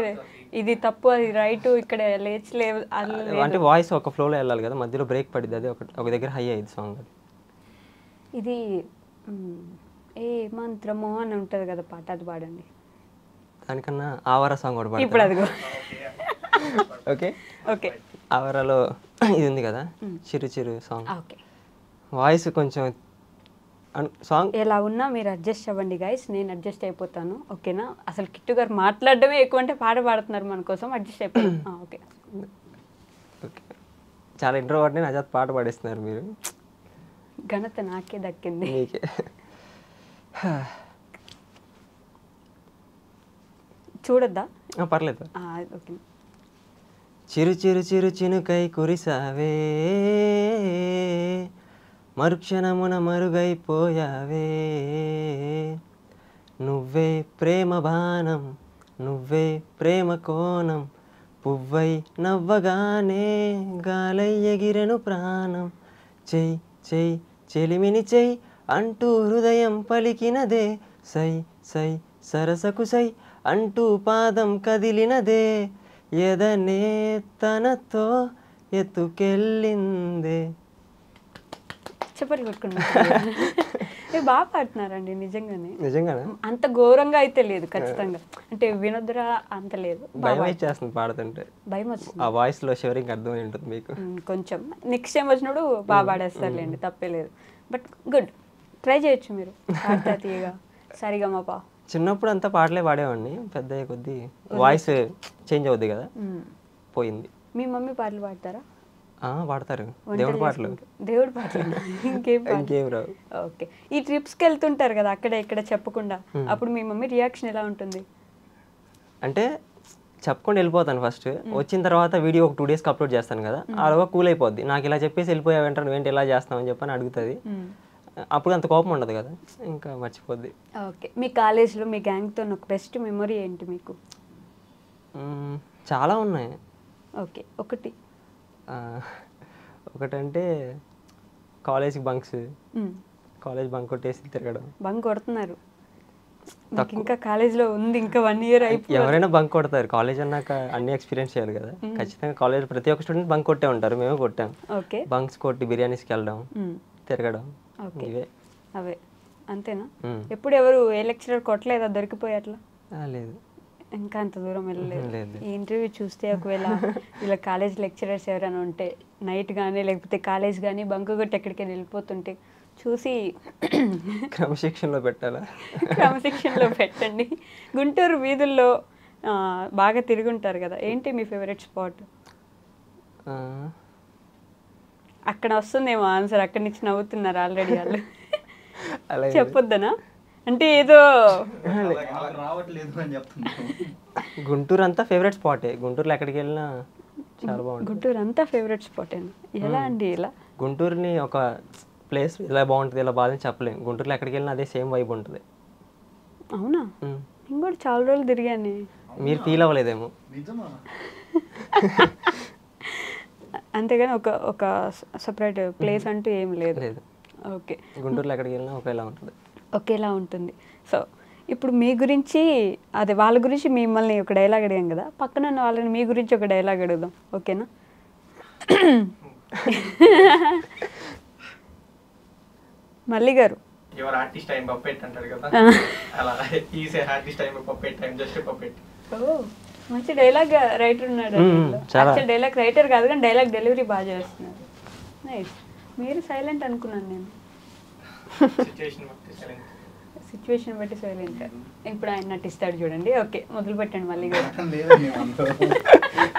ఇది తప్పు అది రైట్ ఇక్కడ లేచలేవు అంటే వాయిస్ ఒక ఫ్లోలో వెళ్ళాలి కదా, మధ్యలో బ్రేక్ పడింది. అది ఒక దగ్గర హై అయ్యింది సాంగ్. అది ఇది ఏ మంత్రమో అని ఉంటుంది కదా పాట, అది పాడండి. దానికన్నా ఆవార సాంగ్ కూడా పాడండి ఇప్పుడు. అదిగో ఓకే ఓకే. అవరలో ఇది ఉంది కదా చిరు చిరు సాంగ్ ఓకే వాయిస్ కొంచెం సాంగ్ ఎలా ఉన్నా మీరు అడ్జస్ట్ అవ్వండి గైస్, నేను అడ్జస్ట్ అయిపోతాను ఓకేనా. అసలు కిట్టు గారు మాట్లాడడమే ఎక్కువ అంటే పాట పాడుతున్నారు మన కోసం, అడ్జస్ట్ అయిపోతాను ఓకే. ఓకే చాలా ఇంట్రోవర్ట్ నేను అజాత్ పాట పాడిస్తున్నారు మీరు, ఘనత నాకే దక్కింది. మీకే చూడొద్దా? పర్లేదు. ఓకే. చిరు చిరు చిరు చినుకై కురిసావే మరుక్షణమున మరుగైపోయావే నువ్వే ప్రేమ బాణం నువ్వే ప్రేమ కోణం పువ్వై నవ్వగానే గాలై ఎగిరెను ప్రాణం చెయ్ చెయ్ చెలిమిని చెయ్ అంటూ హృదయం పలికినదే సై సై సరసకు సై అంటూ పాదం కదిలినదే ఎదనే తనతో ఎత్తుకెళ్ళిందే. చెప్పలు కొట్టుకున్నారు. బాగా పాడుతున్నారండి నిజంగానే. నిజంగానే అంత ఘోరంగా అయితే లేదు ఖచ్చితంగా, అంటే వినోద్రా అంత లేదు. భయం వచ్చేస్తుంది పాడుతుంటే, భయం వస్తుంది ఆ వాయిస్ లో షివరింగ్ అర్థం ఉంటుంది మీకు కొంచెం. నెక్స్ట్ టైం వచ్చినప్పుడు బాగా పాడేస్తారులేండి, తప్పే లేదు. బట్ గుడ్, ట్రై చేయొచ్చు మీరు. తీయగా సరిగా మా పా చిన్నప్పుడు అంతా పాటలే పాడేవాడిని, పెద్ద అయ్యే కొద్దీ వాయిస్ చేంజ్ అవుద్ది కదా, పోయింది. మీ మమ్మీ పాటలు పాడతారా? పాడతారు, దేవుడి పాటలు. దేవుడి పాటలు ఇంకేం రావు. ఓకే. ఈ ట్రిప్స్కి వెళ్తుంటారు కదా అక్కడ ఇక్కడ చెప్పకుండా, అప్పుడు మీ మమ్మీ రియాక్షన్ ఎలా ఉంటుంది? అంటే చెప్పకుండా వెళ్ళిపోతాను ఫస్ట్, వచ్చిన తర్వాత వీడియో ఒక 2 daysకి అప్లోడ్ చేస్తాను కదా, అలా కూల్ అయిపోద్ది. నాకు ఇలా చెప్పేసి వెళ్ళిపోయావు వెంటనే నువ్వేంటి ఇలా చేస్తామని చెప్పని అడుగుతుంది. అప్పుడు అంత కోపం ఉండదు కదా, ఇంకా మర్చిపోద్ది. ఓకే. మీ కాలేజ్లో మీ గ్యాంగ్తో ఒక బెస్ట్ మెమొరీ ఏంటి మీకు? చాలా ఉన్నాయి. ఓకే, ఒకటి. ఒకటంటే కాలేజ్కి బంక్స్, కాలేజ్ బంక్ కొట్టేసి తిరగడం. బంక్ కొడుతున్నారు, నాకు ఇంకా కాలేజ్లో ఉంది, ఇంకా 1 year అయిపోయి. ఎవరైనా బంక్ కొడతారు, కాలేజ్ అన్నాక అన్ని ఎక్స్పీరియన్స్ చేయాలి కదా. ఖచ్చితంగా కాలేజ్ ప్రతి ఒక్క స్టూడెంట్ బంక్ కొట్టే ఉంటారు, మేము కొట్టాం. ఓకే. బంక్స్ కొట్టి బిర్యానీస్కి వెళ్ళడం, తిరగడం, ఇవే. అవే అంతేనా? ఎప్పుడు ఎవరు ఏ లెక్చరర్ కొట్టలేదా, దొరికిపోయి అట్లా? లేదు, ఇంకా అంత దూరం వెళ్ళలేదు. లేదు. ఈ ఇంటర్వ్యూ చూస్తే ఒకవేళ ఇలా కాలేజ్ లెక్చరర్స్ ఎవరైనా ఉంటే నైట్ కానీ లేకపోతే కాలేజ్ కానీ బంక్ కొట్టి ఎక్కడికైనా వెళ్ళిపోతుంటే చూసి క్రమశిక్షణలో పెట్టాలా? క్రమశిక్షణలో పెట్టండి. గుంటూరు వీధుల్లో బాగా తిరుగుంటారు కదా, ఏంటి మీ ఫేవరెట్ స్పాట్? అక్కడ వస్తుందేమో ఆన్సర్, అక్కడి నుంచి నవ్వుతున్నారు ఆల్రెడీ వాళ్ళు. చెప్పొద్దనా? అంటే ఏదో రావట్లేదు అని చెప్తున్నాను. గుంటూరు అంతా ఫేవరెట్ స్పాటే, గుంటూరులో ఎక్కడికి వెళ్ళినా చాలా బాగుంటుంది. గుంటూరు అంతా ఫేవరెట్ స్పాటేనా? ఎలా అండి ఇలా? గుంటూరుని ఒక ప్లేస్ ఇలా బాగుంటుంది ఇలా బాగుంది చెప్పలేము, గుంటూరులో ఎక్కడికి వెళ్ళినా అదే సేమ్ వైబ్ ఉంటుంది. అవునా? నేను కూడా చాలా రోజులు తిరిగాను. మీరు ఫీల్ అవ్వలేదేమో. నిజమా? అంతేగాని ఒక సపరేట్ ప్లేస్ అంటూ ఏం లేదు. ఓకే. గుంటూరులో ఎక్కడికి వెళ్ళినా ఒకేలా ఉంటుంది. ఒకేలా ఉంటుంది. సో ఇప్పుడు మీ గురించి, అదే వాళ్ళ గురించి మిమ్మల్ని ఒక డైలాగ్ అడిగాం కదా, పక్కన ఉన్న వాళ్ళని మీ గురించి ఒక డైలాగ్ అడుగుదాం, ఓకేనా? మల్లి గారు, యువర్ ఆర్టిస్ట్ ఐఎమ్ పప్పెట్ అంటారు కదా, అలా is a artist I'm puppet, I'm just a puppet. ఓ మంచి డైలాగ్ రైటర్ ఉన్నాడు. యాక్చువల్ డైలాగ్ రైటర్ కాదు కానీ డైలాగ్ డెలివరీ బాగా చేస్తున్నారు. నైస్. మీరు సైలెంట్ అనుకున్నాను నేను. సిచ్యువేషన్ బట్టి సైలెంట్. ఇప్పుడు ఆయన నటిస్తాడు చూడండి. ఓకే, మొదలు పెట్టండి మళ్ళీ.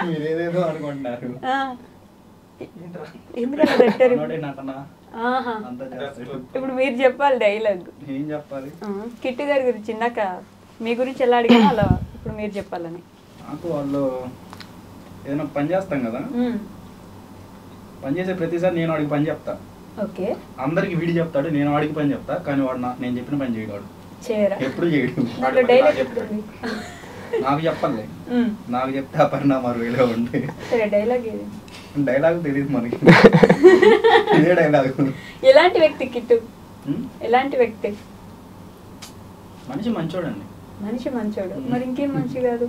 మీరేదేదో అనుకుంటున్నారు. ఎందుకంటే ఆహా. ఇప్పుడు మీరు చెప్పాలి డైలాగ్. ఏం చెప్పాలి? కిట్టు గారి గురించి ఇందాక మీ గురించి ఎలా అడిగానో అలా ఇప్పుడు మీరు చెప్పాలని. నాకు వాళ్ళు ఏదైనా పని చేస్తాం కదా, పని చేసే ప్రతిసారి నేను వాడికి పని చెప్తా. ఓకే. అందరికి వీడి చెప్తాడు, నేను వాడికి పని చెప్తా, కానీ వాడు నేను చెప్పిన పని చేయడు. ఎప్పుడు చేయడు. నాకు చెప్పాలి, నాకు చెప్తే ఆ పరిణామాలు వేరే ఉంటే. డైలాగ్ ఏది? డైలాగ్ తెలియదు మనకి. ఇదే డైలాగ్. ఎలాంటి వ్యక్తి కిట్టు? ఎలాంటి వ్యక్తి? మనిషి మంచోడండి. మనిషి మంచోడు, మరి ఇంకేం మంచి కాదు?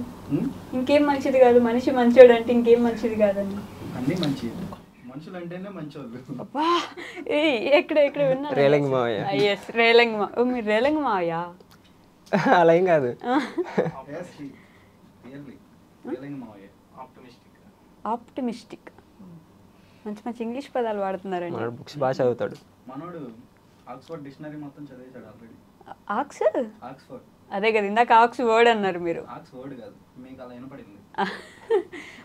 ఇంకేం మంచిది కాదు? మనిషి మంచోడు అంటే ఇంకేం మంచిది కాదండి? అన్ని మంచి మనుషులు అంటేనే మంచోళ్ళు. అబ్బా, ఎక్కడ ఎక్కడ విన్నారు? రేలంగి మావయ్య. ఎస్, రేలంగి మా. ఓ మీరు రేలంగి మావయ్యా? అలా ఏం కాదు. ఆప్టిమిస్టిక్. మంచి మంచి ఇంగ్లీష్ పదాలు వాడుతున్నారండి. మనోడు బుక్స్ బాగా చదువుతాడు. మనోడు ఆక్స్ఫర్డ్ డిక్షనరీ మొత్తం చదివేశాడు ఆల్రెడీ. ఆక్స్ ఆక్స్ఫర్డ్ అదే కదా ఇందాక ఆక్స్ వర్డ్ అన్నారు మీరు. ఆక్స్ఫర్డ్ కాదు, మీకు అలా వినపడింది.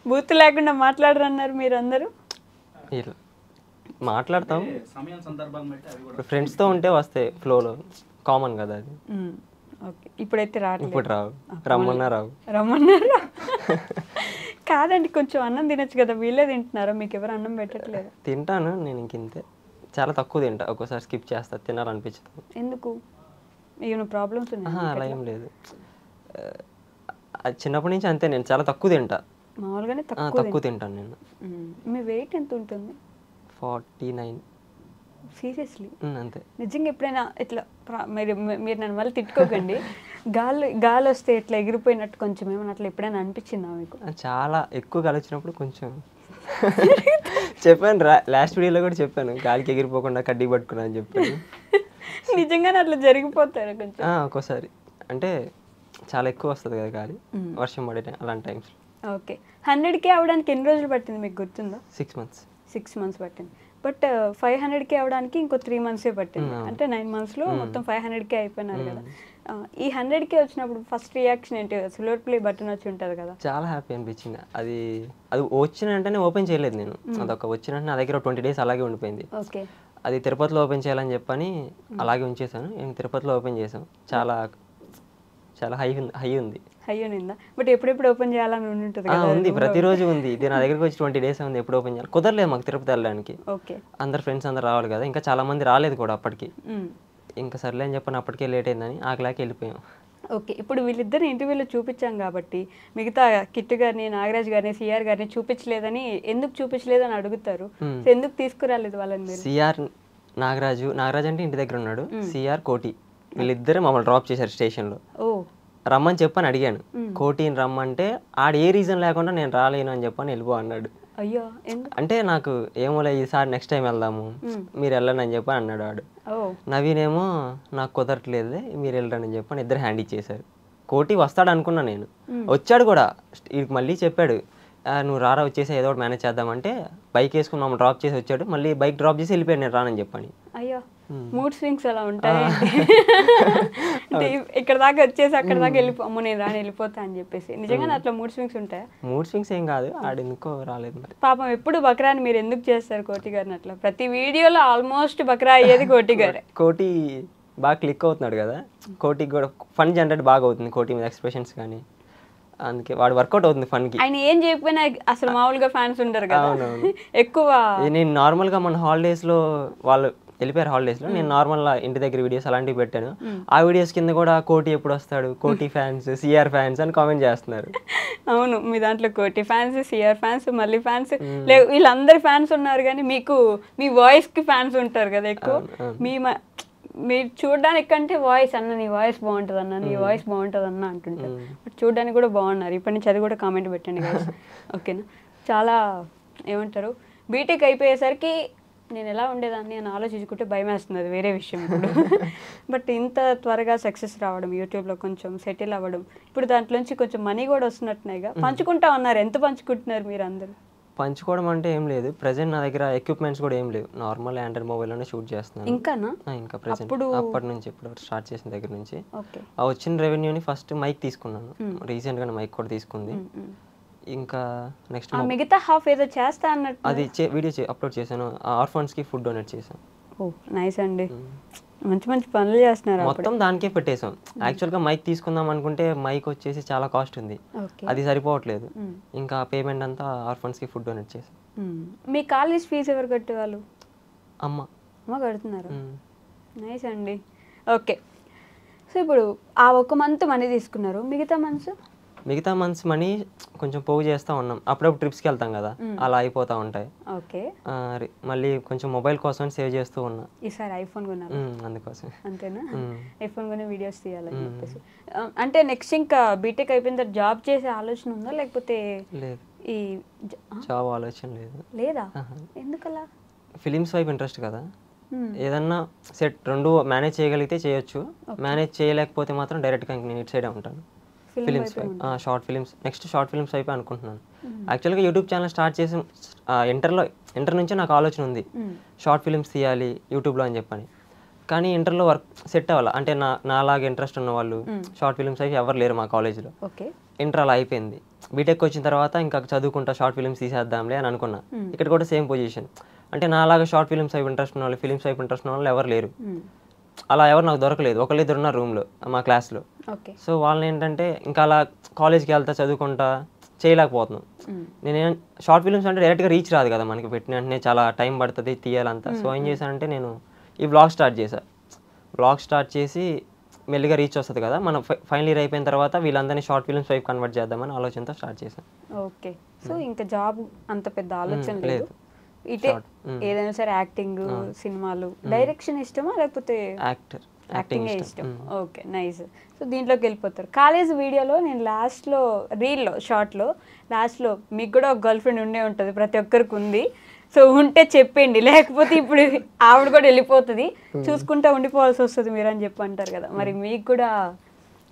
బూత్ లేకుండా మాట్లాడరన్నారు మీరు అందరూ. ఇట్లా మాట్లాడతాం, అంటే సమయం సందర్భాన్ని బట్టి అవి కూడా. ఫ్రెండ్స్తో ఉంటే వస్తాయి ఫ్లోలో, కామన్ కదా అది. ఓకే, ఇప్పుడైతే రావట్లేదు. ఇప్పుడు రావు, రమ్మన్నా రావు. రమ్మన్నారా? కాదండి, కొంచెం అన్నం తినొచ్చు కదా, వీళ్ళే తింటున్నారా? మీకు ఎవరు అన్నం పెట్టట్లేదు? తింటాను నేను, ఇంతే, చాలా తక్కువ తింటా, ఒక్కోసారి స్కిప్ చేస్తా, తినాలనిపించదు. ఎందుకు? ఏమైనా ప్రాబ్లమ్స్ ఉన్నాయి? అలా ఏం లేదు, అది చిన్నప్పటి నుంచి అంతే, నేను చాలా తక్కువ తింటా. మామూలుగానే తక్కువ తింటాను నేను. మీ వెయిట్ ఎంత ఉంటుంది? 49. సీరియస్లీ? అంతే. నిజంగా ఎప్పుడైనా ఇట్లా మీరు నన్ను మళ్ళీ తిట్టుకోకండి, గాలి వస్తే ఇట్లా ఎగిరిపోయినట్టు కొంచెం ఏమైనా అట్లా ఎప్పుడైనా అనిపించిందా మీకు? చాలా ఎక్కువ గాలి వచ్చినప్పుడు కొంచెం చెప్పాను, లాస్ట్ వీడియోలో కూడా చెప్పాను, గాలికి ఎగిరిపోకుండా కడ్డీ పట్టుకున్నా అని చెప్పాను. నిజంగానే అట్లా జరిగిపోతారు కొంచెం? ఒక్కోసారి అంటే చాలా ఎక్కువ వస్తుంది కదా గాలి, వర్షం పడే టైం, అలాంటి టైమ్స్. ఓకే, 100K అవడానికి ఎన్ని రోజులు పట్టింది మీకు గుర్తుందా? 6 months. 6 months పట్టింది. బట్ 500K అవడానికి ఇంకో 3 months పట్టింది, అంటే 9 monthsలో మొత్తం 500K అయిపోయినారు కదా. ఈ 100K వచ్చినప్పుడు ఫస్ట్ రియాక్షన్ ఏంటి? సిల్వర్ ప్లే బటన్ వచ్చి ఉంటుంది కదా, చాలా హ్యాపీ అనిపించింది. అది వచ్చిన వెంటనే ఓపెన్ చేయలేదు నేను, అదొక వచ్చిన వెంటనే నా దగ్గర 20 days అలాగే ఉండిపోయింది. ఓకే, అది తిరుపతిలో ఓపెన్ చేయాలని చెప్పని అలాగే ఉంచేసాను. నేను తిరుపతిలో ఓపెన్ చేసాం, చాలా చాలా హై ఉంది. హై ఉందా? బట్ ఎప్పుడెప్పుడు ఓపెన్ చేయాలని ఉంటుంది కదా? ఉంది, ప్రతిరోజు ఉంది. ఇది నా దగ్గరికి వచ్చి 20 days ఉంది, ఎప్పుడు ఓపెన్ చేయాలి, కుదరలేదు మాకు తిరుపతి వెళ్ళడానికి. ఓకే, అందరు ఫ్రెండ్స్ అందరు రావాలి కదా, ఇంకా చాలా మంది రాలేదు కూడా అప్పటికి. ఇంకా సర్లే అని చెప్పని అప్పటికే లేట్ అయిందని ఆకలాకి వెళ్ళిపోయాం. ఓకే, ఇప్పుడు వీళ్ళిద్దరు ఇంటర్వ్యూలో చూపించాం కాబట్టి మిగతా కిట్టు గారిని, నాగరాజ్ గారిని, సిఆర్ గారిని చూపించలేదని, ఎందుకు చూపించలేదని అడుగుతారు. ఎందుకు తీసుకురాలేదు వాళ్ళని మీరు? సిఆర్, నాగరాజ్ అంటే ఇంటి దగ్గర ఉన్నాడు, సిఆర్, కోటి, వీళ్ళిద్దరే మమ్మల్ని డ్రాప్ చేశారు స్టేషన్లో. ఓ, రమ్మని చెప్పని అడిగాను, కోటిని రమ్మంటే ఆడ ఏ రీజన్ లేకుండా నేను రాలేను అని చెప్పని వెళ్ళిపో అన్నాడు. అయ్యో, ఎందుకు? అంటే నాకు ఏమోలే, ఈసారి నెక్స్ట్ టైం వెళ్దాము, మీరు వెళ్ళండి అని చెప్పని అన్నాడు వాడు. నవీన్ ఏమో నాకు కుదరట్లేదు, మీరు వెళ్ళండి అని చెప్పని ఇద్దరు హ్యాండ్ ఇచ్చేశారు. కోటి వస్తాడు అనుకున్నా నేను, వచ్చాడు కూడా, మళ్ళీ చెప్పాడు నువ్వు రారా వచ్చేసి ఏదో ఒకటి మేనేజ్ చేద్దామంటే బైక్ వేసుకుని మమ్మల్ని డ్రాప్ చేసి వచ్చాడు, మళ్ళీ బైక్ డ్రాప్ చేసి వెళ్ళిపోయాడు నేను రానని చెప్పని. అయ్యో, మూడ్ స్వింగ్స్ అలా ఉంటాయి. ఇక్కడ దాకా వచ్చేసి అక్కడ దాకా అమ్మో నేను రాని వెళ్ళిపోతా అని చెప్పేసి. నిజంగానే అట్లా మూడ్ స్వింగ్స్ ఉంటాయా? మూడ్ స్వింగ్స్ ఏం కాదు, ఆడు ఎందుకో రాలేదు మరి. పాపం ఎప్పుడు బక్రాని మీరు ఎందుకు చేస్తారు కోటి గారిని అట్లా? ప్రతి వీడియోలో ఆల్మోస్ట్ బక్రా అయ్యేది కోటి గారే. కోటి బాగా క్లిక్ అవుతున్నాడు కదా, కోటికి కూడా ఫన్ జనరేట్ బాగా అవుతుంది, కోటి మీద ఎక్స్ప్రెషన్స్ కానీ, అందుకే వాడు వర్కౌట్ అవుతుంది ఫన్ కి. ఆయన ఏం చెప్పినా అసలు మామూలుగా ఫ్యాన్స్ ఉంటారు కదా ఎక్కువ. నేను నార్మల్ గా మన హాలిడేస్ లో వాళ్ళు వెళ్ళిపోయారు, హాలిడేస్ లో నేను నార్మల్ ఇంటి దగ్గర వీడియోస్ అలాంటివి పెట్టాను. ఆ వీడియోస్ కింద కూడా కోటి ఎప్పుడు వస్తాడు, కోటి ఫ్యాన్స్, సిఆర్ ఫ్యాన్స్ అని కామెంట్ చేస్తున్నారు. అవును, మీ దాంట్లో కోటి ఫ్యాన్స్, సిఆర్ ఫ్యాన్స్, మళ్ళీ ఫ్యాన్స్ లేవు, వీళ్ళందరి ఫ్యాన్స్ ఉన్నారు. కానీ మీకు మీ వాయిస్ కి ఫ్యాన్స్ ఉంటారు కదా ఎక్కువ. మీరు చూడడానికి కంటే వాయిస్ అన్న, నీ వాయిస్ బాగుంటుంది అన్న, నీ వాయిస్ బాగుంటుంది అన్న అంటుంటారు. బట్ చూడడానికి కూడా బాగున్నారు. ఇప్పటి నుంచి అది కూడా కామెంట్ పెట్టండి guys. ఓకేనా? చాలా ఏమంటారు, బీటెక్ అయిపోయేసరికి నేను ఎలా ఉండేదాన్ని అని ఆలోచించుకుంటే భయం వేస్తుంది, అది వేరే విషయం ఇప్పుడు. బట్ ఇంత త్వరగా సక్సెస్ రావడం, యూట్యూబ్లో కొంచెం సెటిల్ అవ్వడం, ఇప్పుడు దాంట్లోంచి కొంచెం మనీ కూడా వస్తున్నట్టున్నాయిగా, పంచుకుంటా ఉన్నారు. ఎంత పంచుకుంటున్నారు మీరు అందరూ? పంచుకోవడం అంటే ఏం లేదు, ప్రెసెంట్ నా దగ్గర ఎక్విప్మెంట్స్ కూడా ఏం లేవు, నార్మల్ ఆండ్రాయిడ్ మొబైల్లోనే షూట్ చేస్తున్నాను. ఇంకా ప్రెసెంట్ అప్పటి నుంచి ఇప్పుడు స్టార్ట్ చేసిన దగ్గర నుంచి ఆ వచ్చిన రెవెన్యూని ఫస్ట్ మైక్ తీసుకున్నాను, రీసెంట్ గా మైక్ కూడా తీసుకుంది. ఇంకా నెక్స్ట్ మిగతా హాఫ్ ఏదో చేస్తా అన్నట్టు అది వీడియో అప్లోడ్ చేశాను, ఆర్ఫన్స్ కి ఫుడ్ డొనేట్ చేశాను. ఓ నైస్ అండి, మంచి మంచి పనులు చేస్తున్నారు. మొత్తం దానికే పెట్టేసాం. యాక్చువల్ గా మైక్ తీసుకుందాం అనుకుంటే మైక్ వచ్చేసి చాలా కాస్ట్ ఉంది, అది సరిపోవట్లేదు. ఇంకా పేమెంట్ అంతా ఆర్ఫన్స్ కి ఫుడ్ డొనేట్ చేసాం. మీ కాలేజ్ ఫీజు ఎవరు కట్టేవాళ్ళు? అమ్మ కడుతున్నారు. నైస్ అండి. ఓకే, సో ఇప్పుడు ఆ ఒక మంత్ మనీ తీసుకున్నారు, మిగతా మంత్స్ మనీ కొంచెం పోగు చేస్తూ ఉన్నాం. అప్పుడప్పుడు ట్రిప్స్కి వెళ్తాం కదా, అలా అయిపోతూ ఉంటాయి. ఓకే, మళ్ళీ కొంచెం మొబైల్ కోసం సేవ్ చేస్తూ ఉన్నా. ఈసారి ఐఫోన్ కొన్నారు అందుకోసం. అంతేనా? ఐఫోన్ కొని వీడియోస్ తీయాలని చెప్పేసి. అంటే నెక్స్ట్ ఇంకా బీటెక్ అయిపోయిన తర్వాత జాబ్ చేసే ఆలోచన ఉందా, లేకపోతే లేదు? ఈ జాబ్ ఆలోచన లేదా? ఎందుకలా? ఫిలిమ్స్ వైపు ఇంట్రెస్ట్ కదా, ఏదన్నా సెట్ రెండు మేనేజ్ చేయగలిగితే చేయొచ్చు, మేనేజ్ చేయలేకపోతే మాత్రం డైరెక్ట్గా నేను ఇటు సైడే ఉంటాను. Films short films, next short films అయిపోయి అనుకుంటున్నాను. యాక్చువల్గా యూట్యూబ్ ఛానల్ స్టార్ట్ చేసి ఇంటర్ నుంచే నాకు ఆలోచన ఉంది షార్ట్ ఫిల్మ్స్ తీయాలి యూట్యూబ్లో అని చెప్పని. కానీ ఇంటర్లో వర్క్ సెట్ అవ్వాలి, అంటే నాలాగా ఇంట్రెస్ట్ ఉన్న వాళ్ళు షార్ట్ ఫిల్మ్స్ అవి ఎవరు లేరు మా కాలేజ్లో. ఇంటర్ అలా అయిపోయింది. బీటెక్ వచ్చిన తర్వాత ఇంకా చదువుకుంటా షార్ట్ ఫిల్మ్స్ తీసేద్దాంలే అని అనుకున్నా. ఇక్కడ కూడా సేమ్ పొజిషన్, అంటే నాలాగా షార్ట్ ఫిల్మ్స్ వైపు ఇంట్రెస్ట్ ఉన్న వాళ్ళు, ఫిల్మ్స్ వైపు ఇంట్రెస్ట్ ఉన్న వాళ్ళు ఎవరు లేరు. అలా ఎవరు నాకు దొరకలేదు, ఒకళ్ళిద్దరు ఉన్నారు రూమ్లో మా క్లాస్లో. సో వాళ్ళని ఏంటంటే ఇంకా అలా కాలేజ్కి వెళ్తా చదువుకుంటా చేయలేకపోతున్నాం. నేను షార్ట్ ఫిల్మ్స్ అంటే డైరెక్ట్గా రీచ్ రాదు కదా మనకి, పెట్టిన వెంటనే చాలా టైం పడుతుంది తీయాలంతా. సో ఏం చేశానంటే నేను ఈ వ్లాగ్ స్టార్ట్ చేశాను. వ్లాగ్ స్టార్ట్ చేసి మెల్లిగా రీచ్ వస్తుంది కదా, మన ఫైనల్ ఇయర్ అయిపోయిన తర్వాత వీళ్ళందరినీ షార్ట్ ఫిల్మ్స్ వైపు కన్వర్ట్ చేద్దామని ఆలోచనతో స్టార్ట్ చేశాను. ఓకే. సో ఇంకా జాబ్ అంత పెద్ద ఆలోచన లేదు, ఇటే ఏదైనా సరే యాక్టింగ్, సినిమాలు, డైరెక్షన్ ఇష్టమా లేకపోతే యాక్టింగ్ ఇష్టం? Okay, nice. సో దీంట్లోకి వెళ్ళిపోతారు. కాలేజ్ వీడియోలో నేను లాస్ట్లో రీల్లో షార్ట్లో లాస్ట్లో మీకు కూడా ఒక గర్ల్ ఫ్రెండ్ ఉండే ఉంటుంది, ప్రతి ఒక్కరికి ఉంది. సో ఉంటే చెప్పండి, లేకపోతే ఇప్పుడు ఆవిడ కూడా వెళ్ళిపోతుంది, చూసుకుంటా ఉండిపోవాల్సి వస్తుంది మీరు అని చెప్పి అంటారు కదా. మరి మీకు కూడా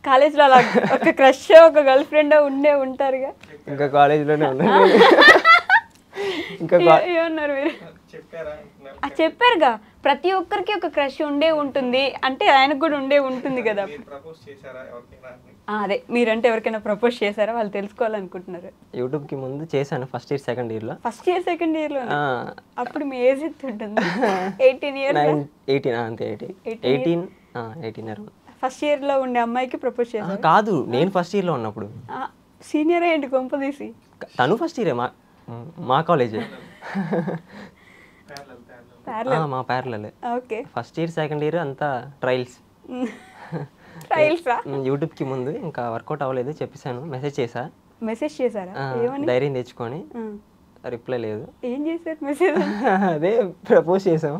కాలేజ్లో అలా ఒక క్రష్, ఒక గర్ల్ ఫ్రెండ్ ఉంటారుగా? ఇంకా కాలేజ్లోనే ఉన్నారు. ఇంకా ఏమన్నారు మీరు? చెప్పారుగా ప్రతి ఒక్కరికి ఒక క్రష్ ఉండే ఉంటుంది, అంటే ఆయనకు కూడా ఉండే ఉంటుంది కదా. అదే మీరంటే ఎవరికైనా ప్రపోజ్ చేశారా వాళ్ళు తెలుసుకోవాలనుకుంటున్నారు. యూట్యూబ్కి ముందు చేశాను ఫస్ట్ ఇయర్ సెకండ్ ఇయర్లో. ఫస్ట్ ఇయర్ సెకండ్ ఇయర్లో? అప్పుడు మీ ఏజ్ ఎంత ఉంటుంది? 18 years? 18 అంతే, 18 ఫస్ట్ ఇయర్లో ఉండే అమ్మాయికి ప్రపోజ్ చేశారు? కాదు, నేను ఫస్ట్ ఇయర్లో ఉన్నప్పుడు. సీనియర్ ఏంటి కొంపదీసి? తను ఫస్ట్ ఇయరే మా కాలేజే, మా ప్యారలే. Okay. First year second year అంతా ట్రయల్స్. యూట్యూబ్కి ముందు ఇంకా వర్కౌట్ అవ్వలేదు, చెప్పేసాను, మెసేజ్ చేశారా? ధైర్యం తెచ్చుకొని. రిప్లై లేదు. ఏం చేశారు మెసేజ్? అదే ప్రపోజ్ చేసాం.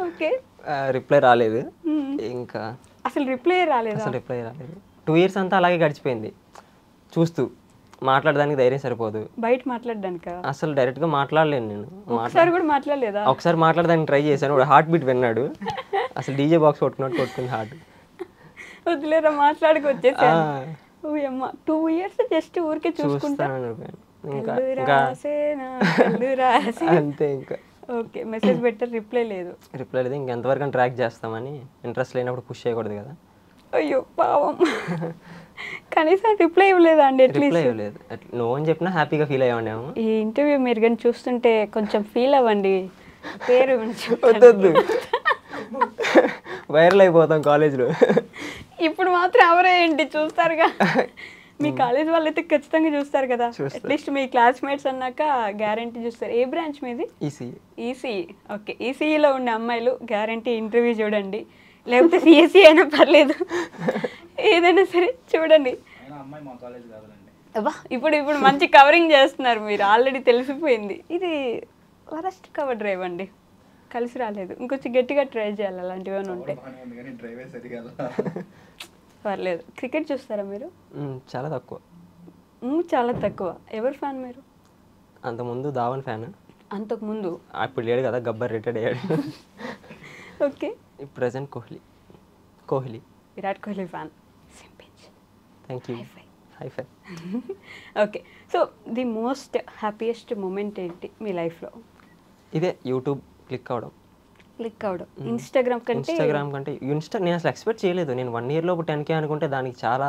ఓకే. రిప్లై రాలేదు. ఇంకా అసలు రిప్లై రాలేదు. 2 years అంతా అలాగే గడిచిపోయింది చూస్తూ. మాట్లాడడానికి ధైర్యం సరిపోదు, బయట మాట్లాడడానికి అసలు డైరెక్ట్గా మాట్లాడలేను నేను. ఒకసారి కూడా మాట్లాడలేదా? ఒకసారి మాట్లాడడానికి ట్రై చేశాను, వాడు హార్ట్ బీట్ విన్నాడు, అసలు డీజే బాక్స్ కొట్టుకుంది హార్ట్. వదిలేరా మాట్లాడుకు వచ్చేసాను. 2 years జస్ట్ ఊరికే చూసుకుంటాను. అంతే. ఇంకా ఓకే. మెసేజ్ పెట్టారు, రిప్లై లేదు. ఇంకెంతవరకు ట్రాక్ చేస్తామని, ఇంట్రెస్ట్ లేనప్పుడు పుష్ చేయకూడదు కదా. అయ్యో పాపం. కనీసం రిప్లై ఇవ్వలేదా అండి? నో అని చెప్పినా హ్యాపీగా ఫీల్ అయ్యాము. ఈ ఇంటర్వ్యూ మీరు కానీ చూస్తుంటే కొంచెం ఫీల్ అవ్వండి. పేరు వద్దు, వైరల్ అయిపోతాం కాలేజ్లో. ఇప్పుడు మాత్రం ఎవరే ఏంటి చూస్తారుగా, మీ కాలేజ్ వాళ్ళైతే ఖచ్చితంగా చూస్తారు కదా. అట్లీస్ట్ మీ క్లాస్మేట్స్ అన్నాక గ్యారంటీ చూస్తారు. ఏ బ్రాంచ్ మీది? ఈసీఈ. ఓకే. ఈసీఈలో ఉండే అమ్మాయిలు గ్యారంటీ ఇంటర్వ్యూ చూడండి, లేకపోతే సిఎస్సి అయినా పర్లేదు, ఏదైనా సరే చూడండి. ఇప్పుడు మంచి కవరింగ్ చేస్తున్నారు మీరు, ఆల్రెడీ తెలిసిపోయింది. ఇది వరస్ట్ కవర్ డ్రైవ్ అండి, కలిసి రాలేదు. ఇంకొంచెం గట్టిగా ట్రై చేయాలి, అలాంటివి ఏమైనా ఉంటాయి. పర్లేదు. క్రికెట్ చూస్తారా మీరు? చాలా తక్కువ. చాలా తక్కువ. ఎవరు ఫ్యాన్ మీరు? అంతకుముందు ధావన్ ఫ్యాన్. అంతకుముందు? అప్పుడు లేడు కదా, గబ్బర్ రిటైర్డ్ అయ్యాడు. Okay. Present Kohli. Virat Kohli fan. Thank you. High five. Okay. So the most happiest moment ఏంటి మీ లైఫ్లో? ఇదే యూట్యూబ్ క్లిక్ అవడం. ఇన్స్టాగ్రామ్ కంటే నేను అసలు ఎక్స్పెక్ట్ చేయలేదు. నేను 1 year లోపు 10K అనుకుంటే దానికి చాలా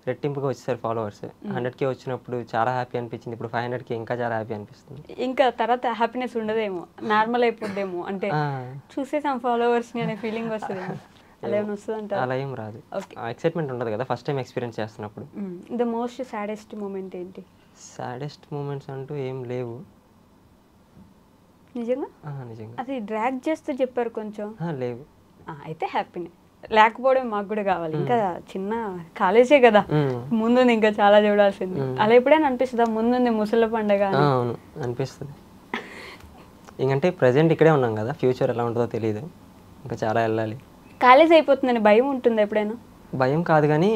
రెట్టింపుగా వచ్చేసారు ఫాలోవర్స్. 100K వచ్చినప్పుడు చాలా హ్యాపీ అనిపించింది. ఇప్పుడు 500K ఇంకా చాలా హ్యాపీ అనిపిస్తుంది. ఇంకా తర్వాత హ్యాపీనెస్ ఉండదేమో, నార్మల్ అయిపోద్దేమో, అంటే చూసేసాం ఫాలోవర్స్ అనే ఫీలింగ్ వస్తుంది. అలా ఏమైనా వస్తుందంట? అలా ఏం రాదు, ఎక్సైట్మెంట్ ఉండదు కదా ఫస్ట్ టైం ఎక్స్పీరియన్స్ చేస్తున్నప్పుడు. ద మోస్ట్ సాడెస్ట్ మూమెంట్ ఏంటి? సాడెస్ట్ మూమెంట్స్ అంటూ ఏం లేవు నిజంగా. అది డ్రాగ్ చేస్తూ చెప్పారు కొంచెం. లేవు. అయితే హ్యాపీనే, లేకపోవడం మాకు కూడా కావాలి. ఇంకా చిన్న కాలేజే కదా, ముందుంది ఇంకా చాలా చూడాల్సింది. అలా ఎప్పుడైనా అనిపిస్తుందా ముందుంది ముసళ్ళ పండగ? అవును అనిపిస్తుంది. ఇంకంటే ప్రజెంట్ ఇక్కడే ఉన్నాం కదా, ఫ్యూచర్ ఎలా ఉంటుందో తెలియదు, ఇంకా చాలా వెళ్ళాలి. కాలేజ్ అయిపోతుందని భయం ఉంటుందా ఎప్పుడైనా? భయం కాదు కానీ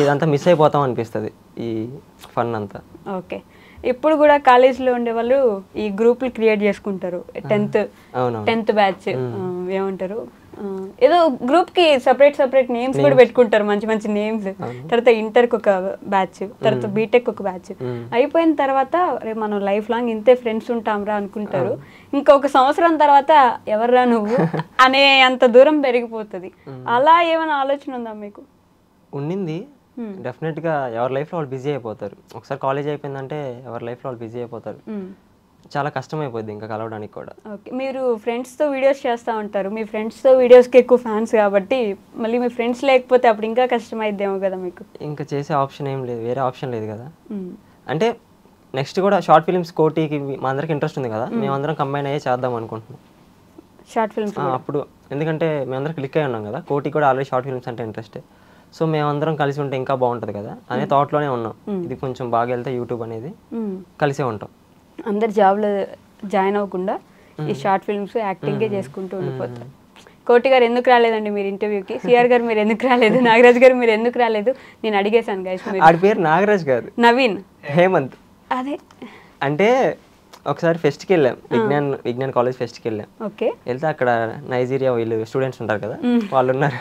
ఇదంతా మిస్ అయిపోతాం అనిపిస్తుంది, ఈ ఫన్ అంతా. ఓకే. ఇప్పుడు కూడా కాలేజ్లో ఉండేవాళ్ళు ఈ గ్రూపులు క్రియేట్ చేసుకుంటారు. 10th బ్యాచ్ ఏమంటారు, ఏదో గ్రూప్ కి సెపరేట్ నేమ్స్ కూడా పెట్టుకుంటారు, మంచి మంచి నేమ్స్. తర్వాత ఇంటర్ కి ఒక బ్యాచ్, తర్వాత బీటెక్ ఒక బ్యాచ్. అయిపోయిన తర్వాత రేపు మనం లైఫ్ లాంగ్ ఇంతే ఫ్రెండ్స్ ఉంటాంరా అనుకుంటారు. ఇంకొక సంవత్సరం తర్వాత ఎవర్రా నువ్వు అనే అంత దూరం పెరిగిపోతుంది. అలా ఏమైనా ఆలోచన ఉందా మీకు? ఉండింది. డెఫినెట్గా ఎవరి లైఫ్లో వాళ్ళు బిజీ అయిపోతారు. ఒకసారి కాలేజ్ అయిపోయిందంటే ఎవరి లైఫ్లో వాళ్ళు బిజీ అయిపోతారు. చాలా కష్టం అయిపోద్ది ఇంకా కలవడానికి కూడా. ఓకే, మీరు ఫ్రెండ్స్తో వీడియోస్ చేస్తూ ఉంటారు. మీ ఫ్రెండ్స్తో వీడియోస్కి ఎక్కువ ఫ్యాన్స్ కాబట్టి మళ్ళీ మీ ఫ్రెండ్స్ లేకపోతే అప్పుడు ఇంకా కష్టం అయిద్దేమో కదా మీకు? ఇంకా చేసే ఆప్షన్ ఏం లేదు, వేరే ఆప్షన్ లేదు కదా. అంటే నెక్స్ట్ కూడా షార్ట్ ఫిల్మ్స్ కోటికి మా అందరికి ఇంట్రెస్ట్ ఉంది కదా, మేమందరం కంబైన్ అయ్యే చేద్దాం అనుకుంటున్నాం షార్ట్ ఫిల్మ్స్ అప్పుడు. ఎందుకంటే మేమందరం క్లిక్ అయి ఉన్నాం కదా, కోటి కూడా ఆల్రెడీ షార్ట్ ఫిల్మ్స్ అంటే ఇంట్రెస్ట్. సో మేమందరం కలిసి ఉంటే ఇంకా బాగుంటుంది కదా అనే థాట్లోనే ఉన్నాం. ఇది కొంచెం బాగా వెళ్తే యూట్యూబ్ అనేది కలిసే ఉంటాం. అందరు జాబ్లో జాయిన్ అవ్వకుండా ఈ షార్ట్ ఫిల్మ్స్ యాక్టింగే చేసుకుంటూ ఉండిపోతారు. కోటి గారు ఎందుకు రాలేదండి మీరు ఇంటర్వ్యూకి? సిఆర్ గారు మీరు ఎందుకు రాలేదు? నాగరాజ్ గారు మీరు ఎందుకు రాలేదు? నేను అడిగేశాను గైస్. ఆడి పేరు నాగరాజ్ గారు, నవీన్ హేమంత్. అదే అంటే ఒకసారి ఫెస్ట్కి వెళ్ళాం, విజ్ఞాన్ కాలేజ్ ఫెస్ట్కి వెళ్ళాం. ఓకే, వెళ్తే అక్కడ నైజీరియా వీళ్ళు స్టూడెంట్స్ ఉంటారు కదా, వాళ్ళు ఉన్నారు.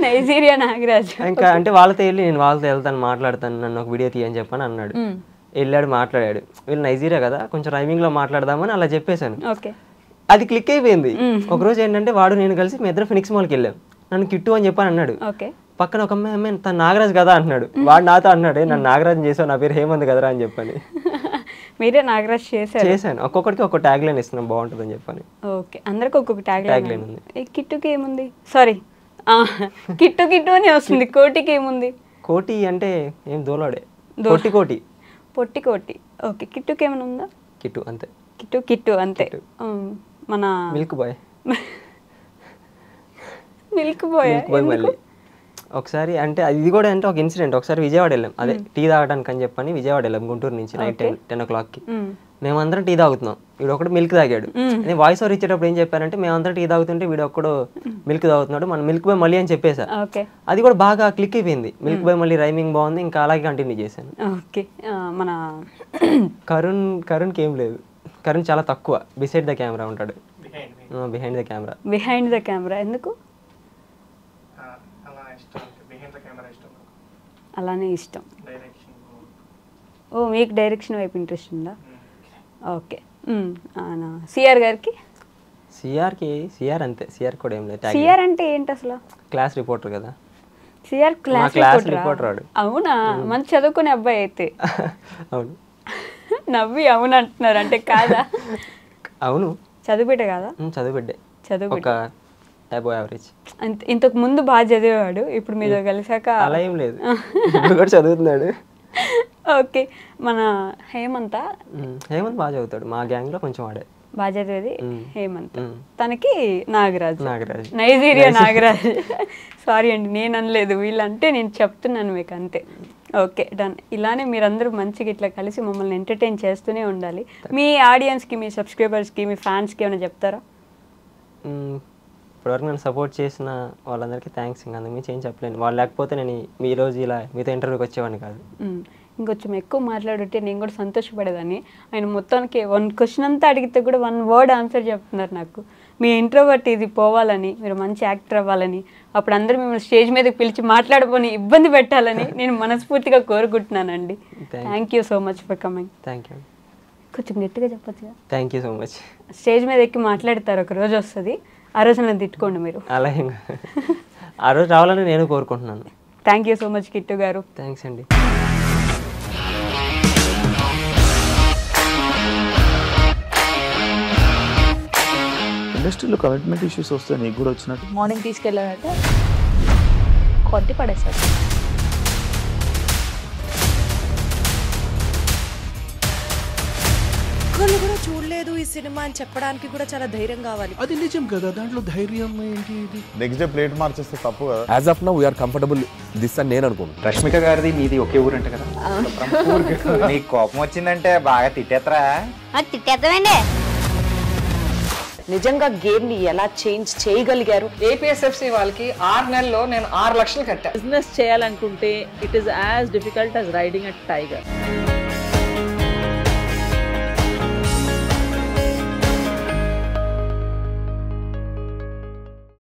నైజీరియా నాగరాజ్. ఇంకా అంటే వాళ్ళతో వెళ్ళి నేను వాళ్ళతో వెళ్తాను, మాట్లాడతాను, నన్ను ఒక వీడియో తీయని చెప్పని అన్నాడు. వెళ్ళాడు, మాట్లాడాడు. వీళ్ళు నైజీరియా కదా, కొంచెం రైమింగ్లో మాట్లాడదామని అలా చెప్పేశాను. ఓకే, అది క్లిక్ అయిపోయింది. ఒకరోజు ఏంటంటే వాడు నేను కలిసి మీ ఇద్దరు ఫినిక్స్ మాల్కి వెళ్ళాం. నన్ను కిట్టు అని చెప్పని అన్నాడు. ఓకే, పక్కన ఒక అమ్మాయి తను నాగరాజ్ కదా అంటున్నాడు. వాడు నాతో అన్నాడు, నన్ను నాగరాజ్ చేసావు, నా పేరు హేమంత్ కదరా అని చెప్పని. మీరే నాగరాజ్ చేశాను. ఒక్కొక్కడికి ఒక్కొక్క ట్యాగ్ లైన్ ఇస్తున్నాం, బాగుంటుంది అని చెప్పని. ఓకే, అందరికి ఒక్కొక్క ట్యాగ్ లైన్ ఉంది. కిట్టుకి ఏముంది? సారీ, కిట్టు కిట్టు అని వస్తుంది. కోటికి ఏముంది? కోటి అంటే ఏం దోలాడే, కోటి కోటి పొట్టి కోటి. ఓకే, కిట్టుకి ఏమైనా ఉందా? కిట్టు అంతే. కిట్టు అంతే. మన మిల్క్ బాయ్. మిల్క్ బాయ్ మళ్ళీ ఒకసారి అంటే ఇది కూడా అంటే ఒక ఇన్సిడెంట్. ఒకసారి విజయవాడ వెళ్ళాం, అదే టీ తాగడానికి అని చెప్పని విజయవాడ వెళ్ళాం గుంటూరు నుంచి నైట్ 10 o'clockకి. మేమందరం టీ తాగుతున్నాం, వీడు ఒకడు మిల్క్ తాగాడు. నేను వాయిస్ ఓవర్ ఇచ్చేటప్పుడు ఏం చెప్పారంటే మేమందరం టీ తాగుతుంటే వీడు ఒక్కడు మిల్క్ తాగుతున్నాడు, మన మిల్క్ బాయ్ మళ్ళీ అని చెప్పేసా. అది కూడా బాగా క్లిక్ అయిపోయింది. మిల్క్ బాయ్ మళ్ళీ రైమింగ్ బాగుంది, ఇంకా అలాగే కంటిన్యూ చేశాను. ఓకే, మన కరుణ్కి ఏం లేదు, కరుణ్ చాలా తక్కువ బిసైడ్ ద కెమెరా ఉంటాడు, బిహైండ్ ద కెమెరా. ఎందుకు అలానే ఇష్టం? ఓ, మీకు డైరెక్షన్ వైపు ఇంట్రెస్ట్ ఉందా? ఓకే. సిఆర్ గారికి? సిఆర్ అంతే. సిఆర్ కూడా ఏం లేదు. సిఆర్ అంటే ఏంటి అసలు? క్లాస్ రిపోర్టర్ కదా. CR class reporter? అవునా, మంచి చదువుకునే అబ్బాయి అయితే. అవును. నవ్వి అవును అంటున్నారు అంటే కాదా? అవును, చదువుబిడ్డ కాదా? చదువుబిడ్డే, ఒక అబవ్ యావరేజ్. ఇంతకు ముందు బాగా చదివేవాడు, ఇప్పుడు మీతో కలిసాక అలా ఏం లేదు, ఇప్పుడు కూడా చదువుతున్నాడు. ఓకే, మన హేమంత్ బాగా చదువుతాడు, మా గ్యాంగ్ లో కొంచెం వాడే బాగా చదివేది హేమంత్. తనకి నాగరాజ్, నైజీరియా నాగరాజ్. సారీ అండి, నేను అనలేదు, వీళ్ళంటే నేను చెప్తున్నాను మీకు అంతే. Okay, done. ఇలానే మీరందరూ మంచిగా ఇట్లా కలిసి మమ్మల్ని ఎంటర్టైన్ చేస్తూనే ఉండాలి. మీ ఆడియన్స్కి, మీ సబ్స్క్రైబర్స్కి, మీ ఫ్యాన్స్కి ఏమైనా చెప్తారా? ఇప్పటివరకు నన్ను సపోర్ట్ చేసిన వాళ్ళందరికీ థ్యాంక్స్. ఇంకా అందుకు ఏం చెప్పలేను. వాళ్ళు లేకపోతే నేను ఈ రోజు ఇలా మీతో ఇంటర్వ్యూకి వచ్చేవాడిని కాదు. ఇంకొంచెం ఎక్కువ మాట్లాడుంటే నేను కూడా సంతోషపడేదాన్ని. ఆయన మొత్తానికి 1 క్వశ్చన్ అంతా అడిగితే కూడా 1 వర్డ్ ఆన్సర్ చెప్తున్నారు నాకు. మీ ఇంట్రోవర్ట్ ఇది పోవాలని, మీరు మంచి యాక్టర్ అవ్వాలని, అప్పుడు అందరూ మిమ్మల్ని స్టేజ్ మీదకి పిలిచి మాట్లాడుకొని ఇబ్బంది పెట్టాలని నేను మనస్ఫూర్తిగా కోరుకుంటున్నానండి. Thank you so much for coming. Thank you. కొంచెం గట్టిగా చెప్పచ్చు కదా. Thank you so much. Stage మీద ఎక్కి మాట్లాడతారు, ఒక రోజు వస్తుంది, ఆ రోజు నన్ను తిట్టుకోండి మీరు. అలా ఆ రోజు రావాలని నేను కోరుకుంటున్నాను. Thank you so much Kittu గారు. థ్యాంక్స్ అండి. ఇండస్ట్రీలో కమిట్మెంట్ ఇష్యూస్ వస్తే నీకు కూడా వచ్చినట్టు? మార్నింగ్ తీసుకెళ్ళానంటే కొట్టి పడేస్తారు. ఒక్కళ్ళు కూడా చూడలేదు ఈ సినిమా అని చెప్పడానికి కూడా చాలా ధైర్యం కావాలి. అది నిజం కదా, దాంట్లో ధైర్యం ఏంటి? నెక్స్ట్ డే ప్లేట్ మార్చేస్తే తప్పు కదా. As of now we are comfortable this అని నేను అనుకుంటున్నాను. రష్మిక గారిది మీది ఒకే ఊరు అంట కదా. నీకు కోపం వచ్చిందంటే బాగా తిట్టేత్తరా? తిట్టేద్దామండి. నిజంగా గేమ్ ని ఎలా చేంజ్ చేయగలిగారు? ఏపీఎస్ఎఫ్సి వాళ్ళకి 6 నెలల్లో నేను 6 లక్షలు కట్టా. బిజినెస్ చేయాలనుకుంటే it is as difficult as riding a tiger.